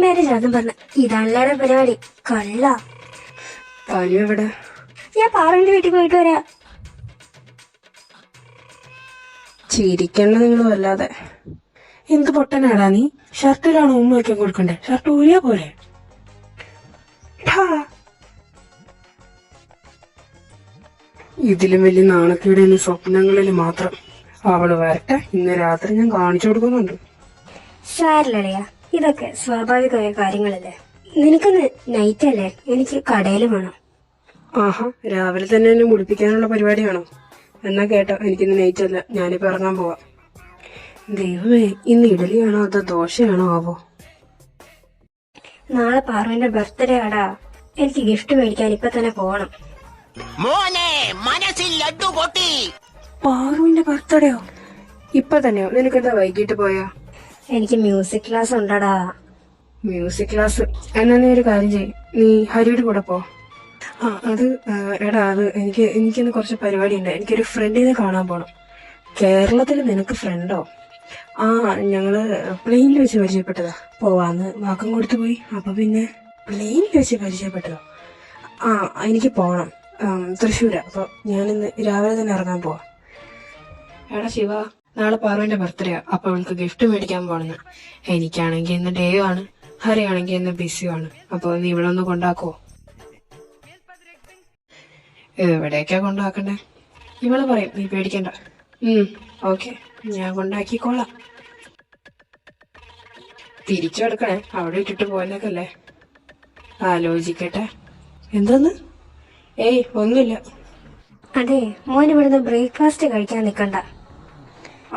Marriage അതും പറഞ്ഞ ഇതാണല്ലോടെ പരിപാടി. കള്ള എവിടെ? ഞാൻ പാറുവിന്റെ വീട്ടിൽ പോയിട്ട് വരാം. ചിരിക്കണ്ട നിങ്ങൾ വല്ലാതെ. എന്ത് പൊട്ടനാടാ നീ? ഷർട്ടിലാണോ ഉമ്മ വയ്ക്കാൻ കൊടുക്കണ്ടേ? ഷർട്ട് ഊരിയാ പോലെ. ഇതിലും വലിയ നാണക്കേട് എന്റെ സ്വപ്നങ്ങളിൽ മാത്രം. അവള് വരട്ടെ, ഇന്ന് രാത്രി ഞാൻ കാണിച്ചു കൊടുക്കുന്നുണ്ട്. സാരില്ലടയാ, ഇതൊക്കെ സ്വാഭാവികമായ കാര്യങ്ങളല്ലേ. നിനക്കൊന്ന് നൈറ്റ് അല്ലേ? എനിക്ക് കടയിൽ വേണം. ആഹാ, രാവിലെ തന്നെ എന്നെ മുടിപ്പിക്കാനുള്ള പരിപാടിയാണോ? എന്നാ കേട്ടോ, എനിക്കിന്ന് നൈറ്റ് അല്ല, ഞാനിപ്പോ ഇറങ്ങാൻ പോവാ. ദൈവമേ, ഇന്ന് ഇഡലിയാണോ അതോ ദോശയാണോ ആവോ? നാളെ പാറുവിന്റെ ബർത്ത്ഡേ ആടാ. എനിക്ക് ഗിഫ്റ്റ് മേടിക്കാൻ ഇപ്പൊ തന്നെ പോകണം. പാറുവിന്റെ ബർത്ത്ഡേയോ? ഇപ്പൊ തന്നെയോ? നിനക്കെന്താ വൈകിട്ട് പോയാ? എനിക്ക് മ്യൂസിക് ക്ലാസ് ഉണ്ടടാ. Music class? എന്നാ നീ ഒരു കാര്യം ചെയ്യ്, നീ ഹരിയുടെ കൂടെ പോ. എടാ എനിക്കിന്ന് കുറച്ച് പരിപാടി ഉണ്ട്. എനിക്കൊരു ഫ്രണ്ടിനെ കാണാൻ പോണം. കേരളത്തിൽ നിനക്ക് ഫ്രണ്ടോ? ഞങ്ങള് പ്ലെയിനിൽ വെച്ച് പരിചയപ്പെട്ടതാ. പോവാന്ന് വാക്കം കൊടുത്തു പോയി. അപ്പൊ പിന്നെ പ്ലെയിനിൽ വെച്ച് പരിചയപ്പെട്ടതാ. എനിക്ക് പോണം, തൃശ്ശൂരാ. അപ്പൊ ഞാനിന്ന് രാവിലെ തന്നെ ഇറങ്ങാൻ പോവാ. എടാ ശിവ, നാളെ പാറുവിന്റെ ബർത്ത്ഡേ. അപ്പൊ അവൾക്ക് ഗിഫ്റ്റ് മേടിക്കാൻ പോണെന്ന്. എനിക്കാണെങ്കിൽ ഇന്ന് ഡേ ആണ്, ഹരിയാണെങ്കിൽ ഇന്ന് ബിസിയാണ്. അപ്പൊ നീ ഇവിടെ ഒന്ന് കൊണ്ടാക്കുവോ? എവിടേക്കാ കൊണ്ടാക്കണ്ടേ? ഇവള് പറയും, നീ പേടിക്കണ്ട. ഓക്കെ, ഞാൻ കൊണ്ടാക്കിക്കോളാം. തിരിച്ചു കൊടുക്കണേ, അവിടെ ഇട്ടിട്ട് പോയല്ലേ. ആലോചിക്കട്ടെ. എന്താന്ന്? ഏയ് ഒന്നുമില്ല. അതെ, മോൻ ഇവിടുന്ന് ബ്രേക്ക്ഫാസ്റ്റ് കഴിക്കാൻ നിക്കണ്ട.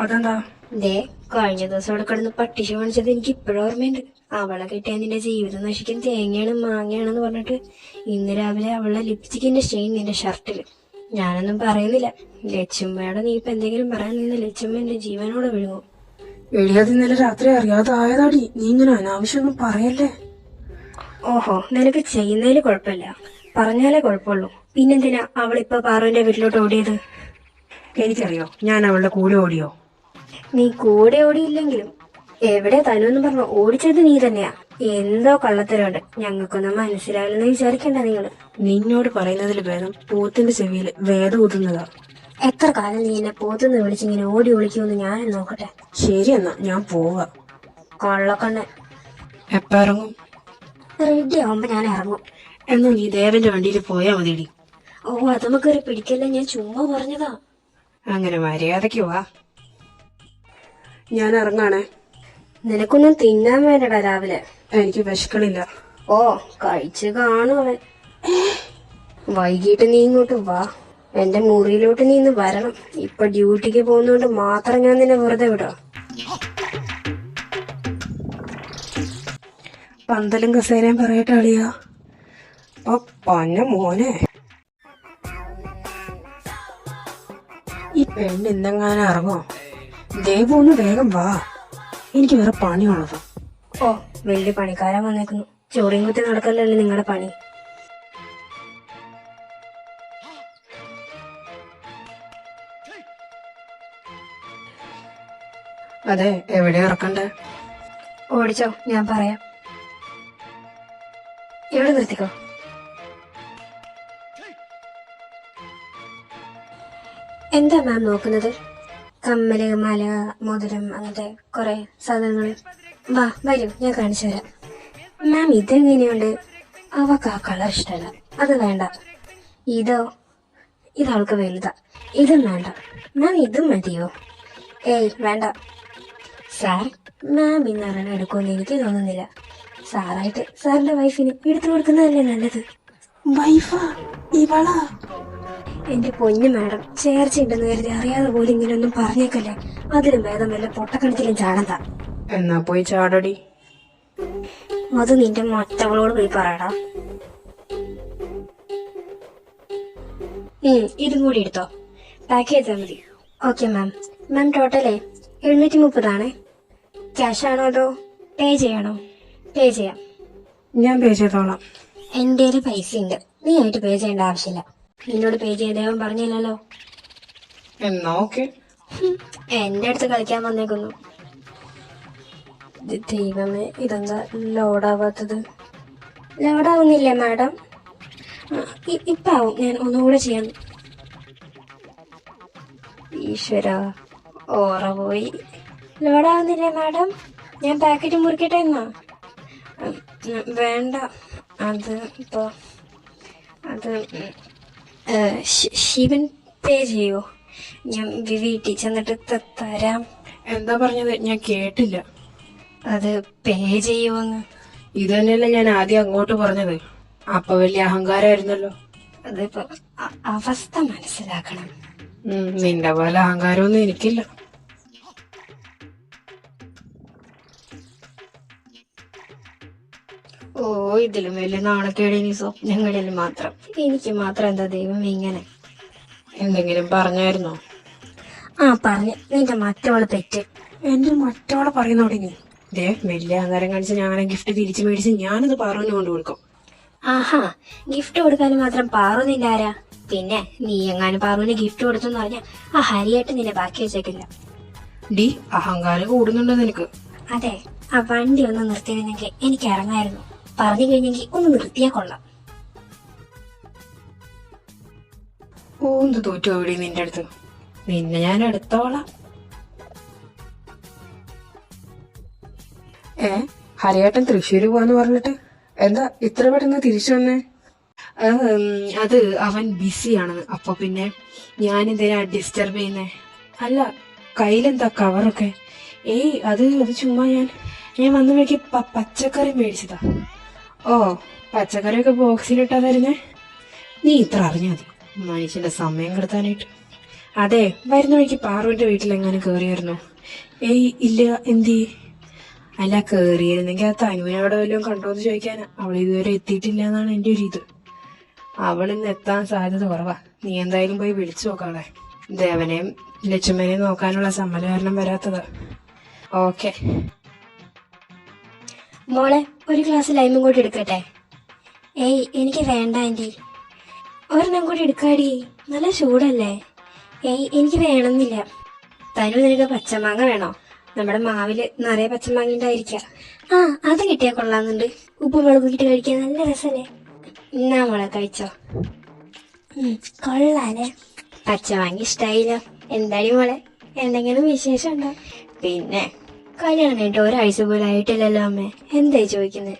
അതെന്താ? ദേ, കഴിഞ്ഞ ദിവസം അവിടെ കിടന്ന് പട്ടിശ കാണിച്ചത് എനിക്ക് ഇപ്പോഴും ഓർമ്മയുണ്ട്. അവളെ കിട്ടിയാൽ നിന്റെ ജീവിതം നശിക്കാൻ തേങ്ങയാണ് മാങ്ങയാണെന്ന് പറഞ്ഞിട്ട് ഇന്ന് രാവിലെ അവളുടെ ലിപ്സ്റ്റിക്കിന്റെ സ്റ്റെയിൻ നിന്റെ ഷർട്ടില്. ഞാനൊന്നും പറയുന്നില്ല. ലച്ചുമ്മയോടെ നീ ഇപ്പൊ എന്തെങ്കിലും പറയാൻ നിന്ന് ലച്ചുമ്മ എന്റെ ജീവനോടെ വിഴുങ്ങും. എളിയത് ഇന്നലെ രാത്രി അറിയാതെ ആയതാടി. നീ ഇങ്ങനെ അനാവശ്യമൊന്നും പറയല്ലേ. ഓഹോ, നിനക്ക് ചെയ്യുന്നതില് കുഴപ്പമില്ല, പറഞ്ഞാലേ കുഴപ്പമുള്ളൂ. പിന്നെന്തിനാ അവളിപ്പോ പാറുവിന്റെ വീട്ടിലോട്ട് ഓടിയത്? എനിക്കറിയോ, ഞാൻ അവളുടെ കൂടെ ഓടിയോ? നീ കൂടെ ഓടിയില്ലെങ്കിലും എവിടെ തനുവെന്ന് പറഞ്ഞു ഓടിച്ചത് നീ തന്നെയാ. എന്തോ കള്ളത്തരമുണ്ട്, ഞങ്ങൾക്കൊന്നും മനസ്സിലാവില്ലെന്ന് വിചാരിക്കണ്ട നിങ്ങള്. നിന്നോട് പറയുന്നതിൽ ഭേദം പൂത്തിന്റെ ചെവിയിൽ വേദം ഊതുന്നതാ. എത്ര കാലം നീ എന്നെ പോത്തുനിന്ന് വിളിച്ചിങ്ങനെ ഓടി ഒളിക്കുമെന്ന് ഞാനും നോക്കട്ടെ. ശരി, എന്നാ ഞാൻ പോവാ. കള്ളക്കണ്ണ്. എപ്പ ഇറങ്ങും? റെഡി ആവുമ്പോ ഞാൻ ഇറങ്ങും. എന്നാ നീ ദേവന്റെ വണ്ടിയിൽ പോയാ മതിയടി. ഓ, അത് നമുക്കൊരു പിടിക്കല്ല, ഞാൻ ചുമ്മാ പറഞ്ഞതാ. അങ്ങനെ മര്യാദയ്ക്ക് വാ. ഞാൻ ഇറങ്ങാണേ. നിനക്കൊന്നും തിന്നാൻ വേണ്ടടാ രാവിലെ? എനിക്ക് വിശക്കണില്ല. ഓ, കഴിച്ച് കാണും അവൻ. വൈകിട്ട് നീ ഇങ്ങോട്ട് വാ, എന്റെ മുറിയിലോട്ട് നീ ഇന്ന് വരണം. ഇപ്പൊ ഡ്യൂട്ടിക്ക് പോകുന്നോണ്ട് മാത്രം ഞാൻ നിന്നെ വെറുതെ വിടാം. പന്തലും കസേരയും പറയട്ടെ അളിയാ. പന്ന മോനെ, ഈ പെണ്ണ് ഇന്നെങ്ങാനും ഇറങ്ങോ? ദേവു ഒന്ന് വേഗം വാ, എനിക്ക് വേറെ പണിയുള്ളതാ. ഓ, വലിയ പണിക്കാരൻ വന്നേക്കുന്നു. ചോറിയും കുത്തി നടക്കല്ലല്ലേ നിങ്ങളുടെ പണി. അതെ, എവിടെ ഇറക്കണ്ടേ? ഓടിച്ചോ, ഞാൻ പറയാം. ഇവിടെ നിർത്തിക്കോ. എന്താ മാം നോക്കുന്നത്? കമ്മല്, മാല, മോതിരം, അങ്ങനത്തെ കുറെ സാധനങ്ങള്. വാ, വരൂ, ഞാൻ കാണിച്ചു തരാം. മാം, ഇതെങ്ങനെയുണ്ട്? അവക്ക് ആ കളർ ഇഷ്ടമല്ല, അത് വേണ്ട. ഇതോ? ഇതവൾക്ക് വലുതാ, ഇതും വേണ്ട. മാം, ഇതും മതിയോ? ഏയ് വേണ്ട. സാർ, മാം ഇന്ന് ഒരെണ്ണം എടുക്കുമെന്ന് എനിക്ക് തോന്നുന്നില്ല. സാറായിട്ട് സാറിന്റെ വൈഫിന് എടുത്തു കൊടുക്കുന്നതല്ലേ നല്ലത്. വൈഫാ ഇവളാ? എന്റെ പൊന്നു മാഡം, ചേർച്ചയുണ്ടെന്ന് കരുതി അറിയാതെ പോലും ഇങ്ങനെ ഒന്നും പറഞ്ഞേക്കല്ലേ. അതിലും ഭേദം വല്ല പൊട്ടക്കണത്തിലും ചാടണ്ട. എന്നാ പോയി ചാടടി. അത് നിന്റെ മറ്റവളോട് പോയി പറയടാ. ഇതും കൂടി എടുത്തോ, പാക്ക് ചെയ്താൽ മതി. Okay ma'am. മാം, ടോട്ടലേ 730 ക്യാഷ് ആണോ അതോ പേ ചെയ്യണോ? പേ ചെയ്യാം. ഞാൻ പേ ചെയ്തോളാം. എന്റെ ഒരു പൈസ ഉണ്ട്, നീ ആയിട്ട് പേ ചെയ്യേണ്ട ആവശ്യമില്ല. നിന്നോട് പേ ചെയ്തേവൻ പറഞ്ഞില്ലല്ലോ. എന്നാ ഓക്കെ. എന്റെ അടുത്ത് കളിക്കാൻ വന്നേക്കുന്നു. ദൈവമേ, ഇതെന്താ ലോഡാവാത്തത്? ലോഡാവുന്നില്ലേ മാഡം? ഇപ്പം ആവും, ഞാൻ ഒന്നുകൂടെ ചെയ്യാം. ഈശ്വര, ഓറ പോയി. ലോഡാവുന്നില്ലേ മാഡം? ഞാൻ പാക്കറ്റ് മുറിക്കട്ടെ എന്നാ? വേണ്ട, അത് ഇപ്പോൾ അത് ശിവൻ പേ ചെയ്യോ? ഞാൻ വീട്ടിൽ ചെന്നിട്ട് തരാം. എന്താ പറഞ്ഞത്? ഞാൻ കേട്ടില്ല. അത് പേ ചെയ്യുമെന്ന്. ഇത് തന്നെയല്ലേ ഞാൻ ആദ്യം അങ്ങോട്ട് പറഞ്ഞത്. അപ്പൊ വലിയ അഹങ്കാരമായിരുന്നല്ലോ. അതിപ്പോ അവസ്ഥ മനസ്സിലാക്കണം. നിന്റെ പോലെ അഹങ്കാരമൊന്നും എനിക്കില്ല. ഓ, ഇതിലും വലിയ നാണക്കേടിനി സ്വപ്നങ്ങളിൽ മാത്രം. എനിക്ക് മാത്രം എന്താ ദൈവം ഇങ്ങനെ? എന്തെങ്കിലും പറഞ്ഞായിരുന്നോ? പറഞ്ഞു. നിന്റെ മറ്റവള് തെറ്റ്. എന്റെ മറ്റോളെ പറയുന്നോടി നീ? വലിയ അഹങ്കാരം കാണിച്ച് ഞാൻ ഗിഫ്റ്റ് തിരിച്ചു മേടിച്ച് ഞാനത് പാറുവിന് കൊണ്ടു കൊടുക്കും. ആഹാ, ഗിഫ്റ്റ് കൊടുക്കാനും മാത്രം പാറുന്നില്ല ആരാ? പിന്നെ നീ എങ്ങാനും പാറുവിന് ഗിഫ്റ്റ് കൊടുത്തെന്ന് പറഞ്ഞ ആ ഹരിയായിട്ട് നിന്നെ ബാക്കി വെച്ചേക്കില്ല. ഡി, അഹങ്കാരം കൂടുന്നുണ്ടോ നിനക്ക്? അതെ, ആ വണ്ടി ഒന്ന് നിർത്തിയിരുന്നെങ്കിൽ എനിക്ക് ഇറങ്ങായിരുന്നു. പറഞ്ഞു കഴിഞ്ഞെങ്കിൽ ഒന്ന് നിർത്തിയാ കൊള്ളാം. ഓന്ത് തോറ്റു അവിടെ നിന്റെ അടുത്ത്. നിന്നെ ഞാൻ എടുത്തോളാം. ഹരിയേട്ടൻ തൃശ്ശൂര് പോവാന്ന് പറഞ്ഞിട്ട് എന്താ ഇത്ര പെട്ടെന്ന് തിരിച്ചു വന്നേ? അത് അവൻ ബിസിയാണെന്ന്. അപ്പൊ പിന്നെ ഞാൻ എന്തിനാ ഡിസ്റ്റർബ് ചെയ്യുന്നേ? അല്ല, കയ്യിലെന്താ കവറൊക്കെ? അത് ചുമ്മാ ഞാൻ വന്ന വഴിക്ക് പച്ചക്കറി മേടിച്ചതാ. ഓ, പച്ചക്കറിയൊക്കെ ബോക്സിലിട്ടാ തരുന്നേ? നീ ഇത്ര അറിഞ്ഞാ മതി മനുഷ്യന്റെ സമയം കെടുത്താനായിട്ട്. അതെ, വരുന്ന വഴിക്ക് പാറുവിന്റെ വീട്ടിലെങ്ങാനും കേറിയായിരുന്നു? ഇല്ല. എന്തി? അല്ല, കേറിയിരുന്നെങ്കിൽ ആ തനുവിനവിടെ വല്ലതും കണ്ടോന്ന് ചോദിക്കാനാ. അവൾ ഇതുവരെ എത്തിയിട്ടില്ല എന്നാണ് എന്റെ ഒരു ഇത്. അവളിന്ന് എത്താൻ സാധ്യത കുറവാ. നീ എന്തായാലും പോയി വിളിച്ചു നോക്കാളെ. ദേവനെയും ലക്ഷ്മനെയും നോക്കാനുള്ള സമ്മതം വരാത്തതാ. ഓക്കെ മോളെ, ഒരു ഗ്ലാസ് ലൈമും കൂടി എടുക്കട്ടെ? എനിക്ക് വേണ്ട ആന്റി. ഒരെണ്ണം കൂടി എടുക്കാടി, നല്ല ചൂടല്ലേ. എനിക്ക് വേണമെന്നില്ല. തനു, നിനക്ക് പച്ചമാങ്ങ വേണോ? നമ്മുടെ മാവില് നിറയെ പച്ചമാങ്ങ ഉണ്ടായിരിക്കാം. അത് കിട്ടിയാ കൊള്ളാന്നുണ്ട്. ഉപ്പ് മുളക് കിട്ടി കഴിക്കാൻ നല്ല രസല്ലേ. എന്നാ മോളെ കഴിച്ചോ. കൊള്ളാലേ. പച്ചമാങ്ങ ഇഷ്ടായില്ല. എന്താടി മോളെ, എന്തെങ്കിലും വിശേഷം ഉണ്ടോ? പിന്നെ കല്യാണം കഴിഞ്ഞിട്ട് ഒരാഴ്ച പോലും ആയിട്ടില്ലല്ലോ അമ്മേ. എന്തായി ചോദിക്കുന്നത്?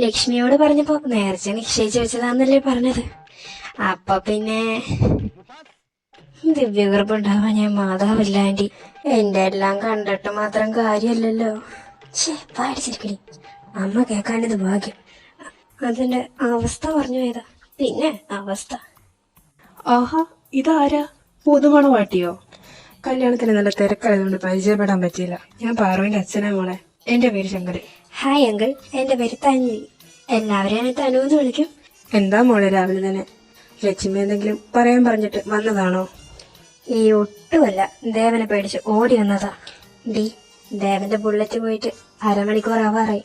ലക്ഷ്മിയോട് പറഞ്ഞപ്പോ നേർച്ച നിശ്ചയിച്ചു വെച്ചതാന്നല്ലേ പറഞ്ഞത്. അപ്പൊ പിന്നെ ദിവ്യഗർഭുണ്ടാവാൻ ഞാൻ മാതാവില്ല ആന്റി. എന്റെ എല്ലാം കണ്ടിട്ട് മാത്രം കാര്യമല്ലല്ലോ. പാടിച്ചിരിക്കണി. അമ്മ കേൾക്കാനിത് ഭാഗ്യം. അതിന്റെ അവസ്ഥ പറഞ്ഞു പോയതാ. പിന്നെ അവസ്ഥ. ആഹാ, ഇതാരാ? പുതുമണ വാട്ടിയോ? കല്യാണത്തിന് നല്ല തിരക്കായതുകൊണ്ട് പരിചയപ്പെടാൻ പറ്റിയില്ല. ഞാൻ പാറുവിന്റെ അച്ഛനാ മോളെ. എന്റെ പേര് ശങ്കരൻ. ഹായ് അങ്കിൾ, എന്റെ പേര് തന്വി. എല്ലാവരും എന്നെ തനു എന്ന് വിളിക്കും. എന്താ മോളെ രാവിലെ തന്നെ? ലക്ഷ്മി എന്തെങ്കിലും പറയാൻ പറഞ്ഞിട്ട് വന്നതാണോ? ഒട്ടുമല്ല, ദേവനെ പേടിച്ച് ഓടി വന്നതാ. ദേവന്റെ ബുള്ളറ്റ് പോയിട്ട് അരമണിക്കൂർ ആവാറായി.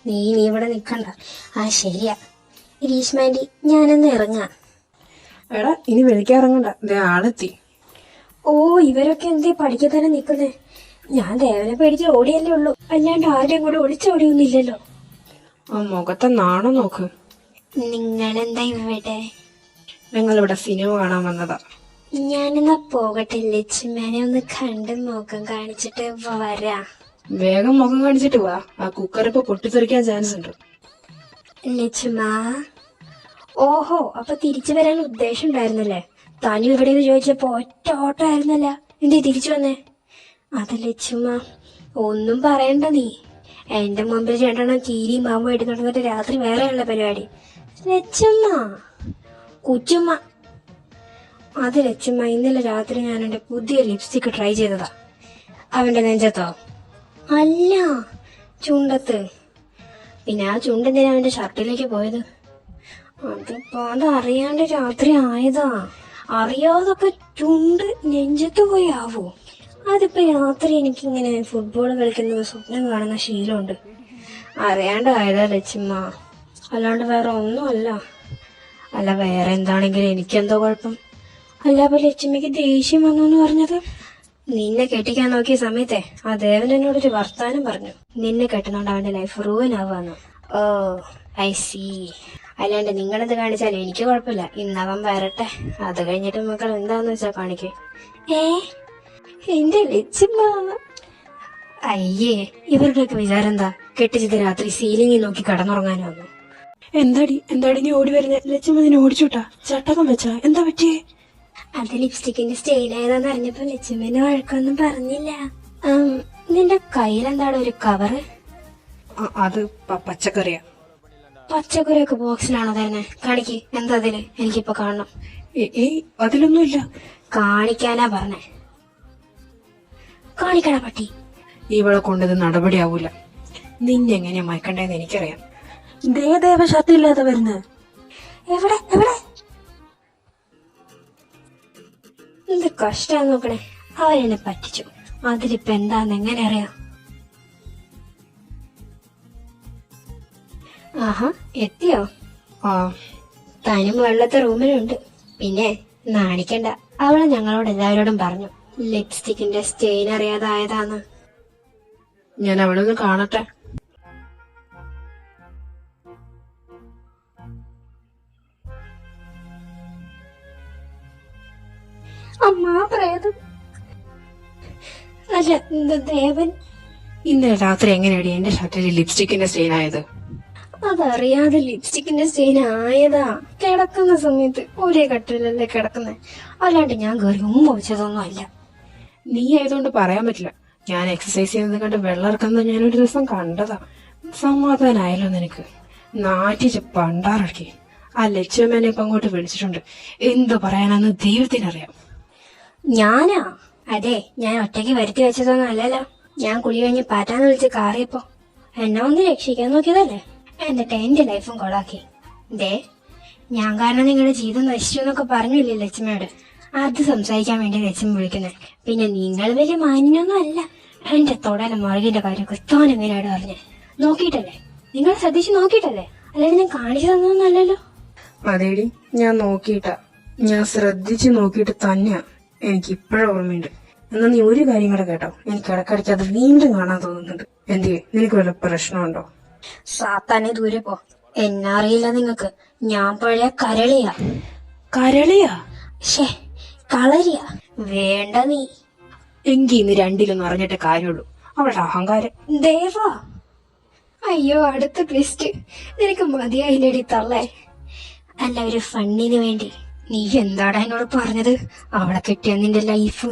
നീ ഇവിടെ നിക്കണ്ട. ശരിയാ ഗ്രീഷ്മാൻറ്റി, ഞാനൊന്ന് ഇറങ്ങാം. എടാ, ഇനി വിളിക്കാറങ്ങണ്ട, ആളെത്തി. ഇവരൊക്കെ എന്തേ പഠിക്കത്തന്നെ നിക്കുന്നേ? ഞാൻ ദേവനെ പേടിച്ച് ഓടിയല്ലേ ഉള്ളൂ, അല്ലാണ്ട് ആരുടെയും കൂടെ ഒളിച്ചോടിയൊന്നുമില്ലല്ലോ. മുഖത്തെ നാണം നോക്ക്. നിങ്ങളെന്താ ഇവിടെ? ഞങ്ങളിവിടെ സിനിമ കാണാൻ വന്നതാ. ഞാനെന്നാ പോകട്ടെ, ലക്ഷ്മനെ ഒന്ന് കണ്ട് മുഖം കാണിച്ചിട്ട് വരാ. വേഗം മുഖം കാണിച്ചിട്ട് വാ, ആ കുക്കർ ഇപ്പൊ പൊട്ടിത്തെറിക്കാൻ ചാൻസ് ഉണ്ട്. ലക്ഷ്മ, ഓഹോ, അപ്പൊ തിരിച്ചു വരാൻ ഉദ്ദേശം ഉണ്ടായിരുന്നല്ലേ? തനു ഇവിടെ ചോദിച്ചപ്പോ ഒറ്റ ഓട്ടം ആയിരുന്നല്ല. എന്തേ തിരിച്ചു വന്നേ? അത് ലക്ഷ്മ, ഒന്നും പറയണ്ട നീ. എന്റെ മുമ്പിൽ രണ്ടെണ്ണം ചീരിയും പാമ്പും ആയിട്ട് നടന്നിട്ട് രാത്രി വേറെയുള്ള പരിപാടി. ലക്ഷ്മ, കുച്ചുമ്മ. അത് ലക്ഷ്മ, ഇന്നലെ രാത്രി ഞാൻ എന്റെ പുതിയ ലിപ്സ്റ്റിക് ട്രൈ ചെയ്തതാ. അവന്റെ നെഞ്ചത്തോ? അല്ല, ചുണ്ടത്ത്. പിന്നെ ആ ചുണ്ടെന്തിനാ അവന്റെ ഷർട്ടിലേക്ക് പോയത്? അതിപ്പോ അതറിയാണ്ട് രാത്രി ആയതാ. അറിയാതൊക്കെ ചുണ്ട് നെഞ്ചത്ത് പോയി ആവോ? അതിപ്പോ രാത്രി എനിക്കിങ്ങനെ ഫുട്ബോൾ കളിക്കുന്നത് സ്വപ്നം കാണുന്ന ശീലമുണ്ട്. അറിയാണ്ടായതാ ലക്ഷ്മ, അല്ലാണ്ട് വേറെ ഒന്നുമല്ല. അല്ല, വേറെ എന്താണെങ്കിലും എനിക്കെന്തോ കുഴപ്പം? അല്ല, അപ്പൊ ലക്ഷ്മിക്ക് ദേഷ്യം വന്നു എന്ന് പറഞ്ഞത്? നിന്നെ കെട്ടിക്കാൻ നോക്കിയ സമയത്തെ ആ ദേവൻ എന്നോടൊരു വർത്താനം പറഞ്ഞു. നിന്നെ കെട്ടുന്നോണ്ട് അവന്റെ ലൈഫ് റൂവൻ ആവാന്ന്. Oh I see. അല്ലാണ്ട് നിങ്ങളെന്ത് കാണിച്ചാലും എനിക്ക് കുഴപ്പമില്ല. ഇന്നവൻ വരട്ടെ, അത് കഴിഞ്ഞിട്ട് മക്കൾ എന്താന്ന് വെച്ചാ കാണിക്കേ. എന്റെ ലക്ഷ്മ. അയ്യേ, ഇവരുടെയൊക്കെ വിചാരം എന്താ? കെട്ടിച്ചത് രാത്രി സീലിംഗിൽ നോക്കി കടന്നുറങ്ങാനോ? എന്താടി നീ ഓടി വരുന്നേ? ലക്ഷ്മ നിന്നെ ഓടിച്ചോട്ടാ? ചട്ടകം വെച്ചാ? എന്താ പറ്റിയേ? അത് ലിപ്സ്റ്റിക്കിന്റെ സ്റ്റൈലായതെന്ന് അറിഞ്ഞപ്പോ ലക്ഷ്മിനെ വഴക്കൊന്നും പറഞ്ഞില്ല. നിന്റെ കയ്യിലെന്താണ് ഒരു കവറ്? അത് പച്ചക്കറിയാ. പച്ചക്കറിയൊക്കെ ബോക്സിലാണോ തരുന്നേ? കാണിക്ക്, എന്താ അതില്? എനിക്കിപ്പൊ കാണണം. ഏയ് അതിലൊന്നുമില്ല. കാണിക്കാനാ പറഞ്ഞേ. കാണിക്കണ പട്ടി. ഇവളെ കൊണ്ടത് നടപടിയാവൂല. നിന്നെങ്ങനെയാ മയക്കണ്ടേന്ന് എനിക്കറിയാം. ദേവ ഷർട്ടില്ലാതെ വരുന്നത് എവിടെ എവിടെ? എന്ത് കഷ്ടാന്ന് നോക്കണേ. അവരെന്നെ പറ്റിച്ചു. അതിലിപ്പോ എന്താന്ന് എങ്ങനെ അറിയാം? ആഹാ, എത്തിയോ? താനും വെള്ളത്തെ റൂമിലുണ്ട്. പിന്നെ നാണിക്കണ്ട, അവളെ ഞങ്ങളോട് എല്ലാവരോടും പറഞ്ഞു ലിപ്സ്റ്റിക്കിന്റെ സ്റ്റെയിൻ അറിയാതായതാന്ന്. ഞാൻ അവളൊന്ന് കാണട്ടെ. അമ്മാ പ്രേതം. അല്ല, ദേവൻ. ഇന്നലെ രാത്രി എങ്ങനെയാടി എന്റെ ഷർട്ടിൽ ലിപ്സ്റ്റിക്കിന്റെ സ്റ്റെയിൻ ആയത്? അതറിയാതെ ലിപ്സ്റ്റിക്കിന്റെ സ്റ്റെയിൻ ആയതാ. കിടക്കുന്ന സമയത്ത് ഒരേ കട്ടിലല്ലേ കിടക്കുന്നേ, അല്ലാണ്ട് ഞാൻ കയറി വെച്ചതൊന്നും അല്ല. നീ ആയതുകൊണ്ട് പറയാൻ പറ്റില്ല. ഞാൻ എക്സസൈസ് ചെയ്യുന്നത് കണ്ട് വെള്ളം ഇറക്കുന്നത് ഞാനൊരു ദിവസം കണ്ടതാ. സമാധാനായല്ലോ നിനക്ക്? നാറ്റിച്ച് പണ്ടാറക്കി. ആ ലക്ഷ്മനെ ഇപ്പൊ അങ്ങോട്ട് വിളിച്ചിട്ടുണ്ട്. എന്തു പറയാനാന്ന് ദൈവത്തിനറിയാം. ഞാനാ? അതെ, ഞാൻ ഒറ്റയ്ക്ക് വരുത്തി വെച്ചതൊന്നും അല്ലല്ലോ. ഞാൻ കുളി കഴിഞ്ഞ് പാറ്റാന്ന് വിളിച്ച് കാറിയപ്പോ എന്നെ ഒന്ന് രക്ഷിക്കാൻ നോക്കിയതല്ലേ. എന്നിട്ട് എന്റെ ലൈഫും കൊളാക്കി. ഞാൻ കാരണം നിങ്ങളുടെ ജീവിതം നശിച്ചു എന്നൊക്കെ പറഞ്ഞില്ലേ ലക്ഷ്മിയോട്? അത് സംസാരിക്കാൻ വേണ്ടി ലക്ഷ്മി വിളിക്കുന്നത്. പിന്നെ നിങ്ങൾ വലിയ മാന്യൊന്നും അല്ല. എന്റെ തൊടല മുറകിന്റെ കാര്യമൊക്കെ താൻ എങ്ങനെയാണ് പറഞ്ഞേ? നോക്കിയിട്ടല്ലേ? നിങ്ങൾ ശ്രദ്ധിച്ച് നോക്കിയിട്ടല്ലേ? അല്ലാതെ ഞാൻ കാണിച്ചു തന്നൊന്നല്ലല്ലോ. അതേടി, ഞാൻ നോക്കിയിട്ടാ. ഞാൻ ശ്രദ്ധിച്ച് നോക്കിയിട്ട് തന്നെയാ. എനിക്ക് ഇപ്പോഴും ഓർമ്മയുണ്ട്. എന്നാ നീ ഒരു കാര്യം കൂടെ കേട്ടോ. എനിക്ക് ഇടയ്ക്കിടയ്ക്ക് അത് വീണ്ടും കാണാൻ തോന്നുന്നുണ്ട്. എന്തിയെ? നിനക്ക് വല്ല പ്രശ്നമുണ്ടോ? സാത്താനെ ദൂരെ പോ. എന്നറിയില്ല നിങ്ങക്ക്. ഞാൻ പഴയ കരളിയാ. കരളിയാ? ഷേ, കളരിയാ. വേണ്ട നീ. എങ്കി ഇന്ന് രണ്ടിലൊന്നും അറിഞ്ഞിട്ടേ കാര്യമുള്ളൂ. അവളുടെ അഹങ്കാരം. ദേവാ, അയ്യോ അടുത്ത ട്വിസ്റ്റ്. നിനക്ക് മതിയായില്ലടി തള്ളേ. അല്ല, ഒരു ഫണ്ണിന് വേണ്ടി നീ എന്താടാ എന്നോട് പറഞ്ഞത്? അവളെ കിട്ടിയ നിന്റെ ലൈഫ്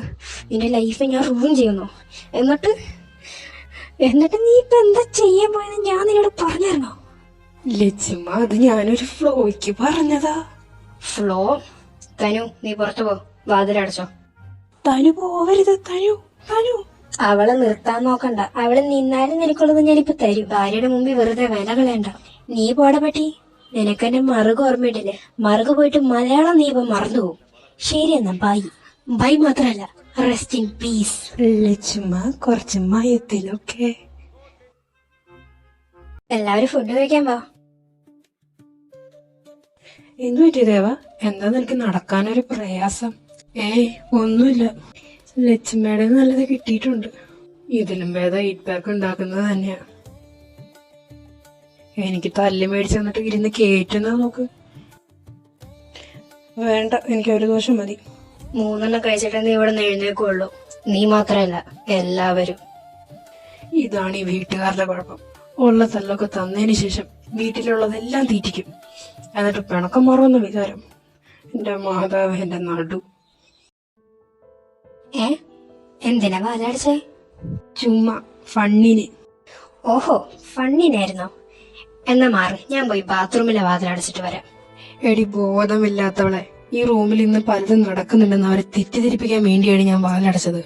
ഞാൻ റൂം ചെയ്യുന്നു. എന്നിട്ട് നീ ഇപ്പൊ എന്താ ചെയ്യാൻ പോയെന്ന് ഞാൻ നിന്നോട് പറഞ്ഞായിരുന്നോ? ലക്ഷ്മ, അത് ഞാനൊരു ഫ്ലോയ്ക്ക് പറഞ്ഞതാ. ഫ്ലോ? തനു, നീ പുറത്തു പോ. വാതിലടച്ചോ. തനു പോവരുത്. തനു അവളെ നിർത്താൻ നോക്കണ്ട. അവള് നിന്നാലും നിനക്കുള്ളത് ഞാനിപ്പോ തരും. ഭാര്യയുടെ മുമ്പിൽ വെറുതെ വില കളയണ്ട. നീ പോടെ പറ്റി. നിനക്കെന്നെ മറുക ഓർമ്മയിട്ടില്ലേ? മറുക പോയിട്ട് മലയാളം നീ ഇപ്പൊ മറന്നുപോകും. ശരി എന്നാ, ബൈ മാത്രല്ല, റെസ്റ്റ് ഇൻ പീസ്. ലക്ഷ്മ, കുറച്ച് മയത്തിലൊക്കെ. എല്ലാവരും ഫുഡ് കഴിക്കാൻ വാ. എന്തു പറ്റി ദേവ? എന്താ നിനക്ക് നടക്കാനൊരു പ്രയാസം? ഏയ് ഒന്നുമില്ല. ലക്ഷ്മയുടെ നല്ലത് കിട്ടിയിട്ടുണ്ട്. ഇതിലും ഭേദം ഈറ്റ് പാക്ക് ഉണ്ടാക്കുന്നത് തന്നെയാ. എനിക്ക് തല്ലി മേടിച്ചു തന്നിട്ട് ഇരുന്ന് കേറ്റുന്നത് നോക്ക്. വേണ്ട, എനിക്ക് ഒരു ദോഷം മതി. 3 കഴിച്ചിട്ട് നീ ഇവിടെ നിന്ന് എഴുന്നേക്കുള്ളൂ. നീ മാത്രല്ല, എല്ലാവരും. ഇതാണ് ഈ വീട്ടുകാരുടെ കുഴപ്പം. ഉള്ള തല്ലൊക്കെ തന്നതിന് ശേഷം വീട്ടിലുള്ളതെല്ലാം തീറ്റിക്കും. എന്നിട്ട് പിണക്കം മാറുമെന്ന വിചാരം. എന്റെ മാതാവ്, എന്റെ നടു. എന്തിനാ വാലടിച്ചേ? ചുമ്മാ ഫണ്ണിന്. ഓഹോ, ഫണ്ണിനായിരുന്നോ? എന്നാ മാറ്, ഞാൻ പോയി ബാത്റൂമിലെ വാതിലടച്ചിട്ട് വരാം. എടി ബോധമില്ലാത്തവളെ, ഈ റൂമിൽ ഇന്ന് പലതും നടക്കുന്നുണ്ടെന്ന് അവരെ തെറ്റിദ്ധരിപ്പിക്കാൻ വേണ്ടിയാണ് ഞാൻ വാതിലടച്ചത്.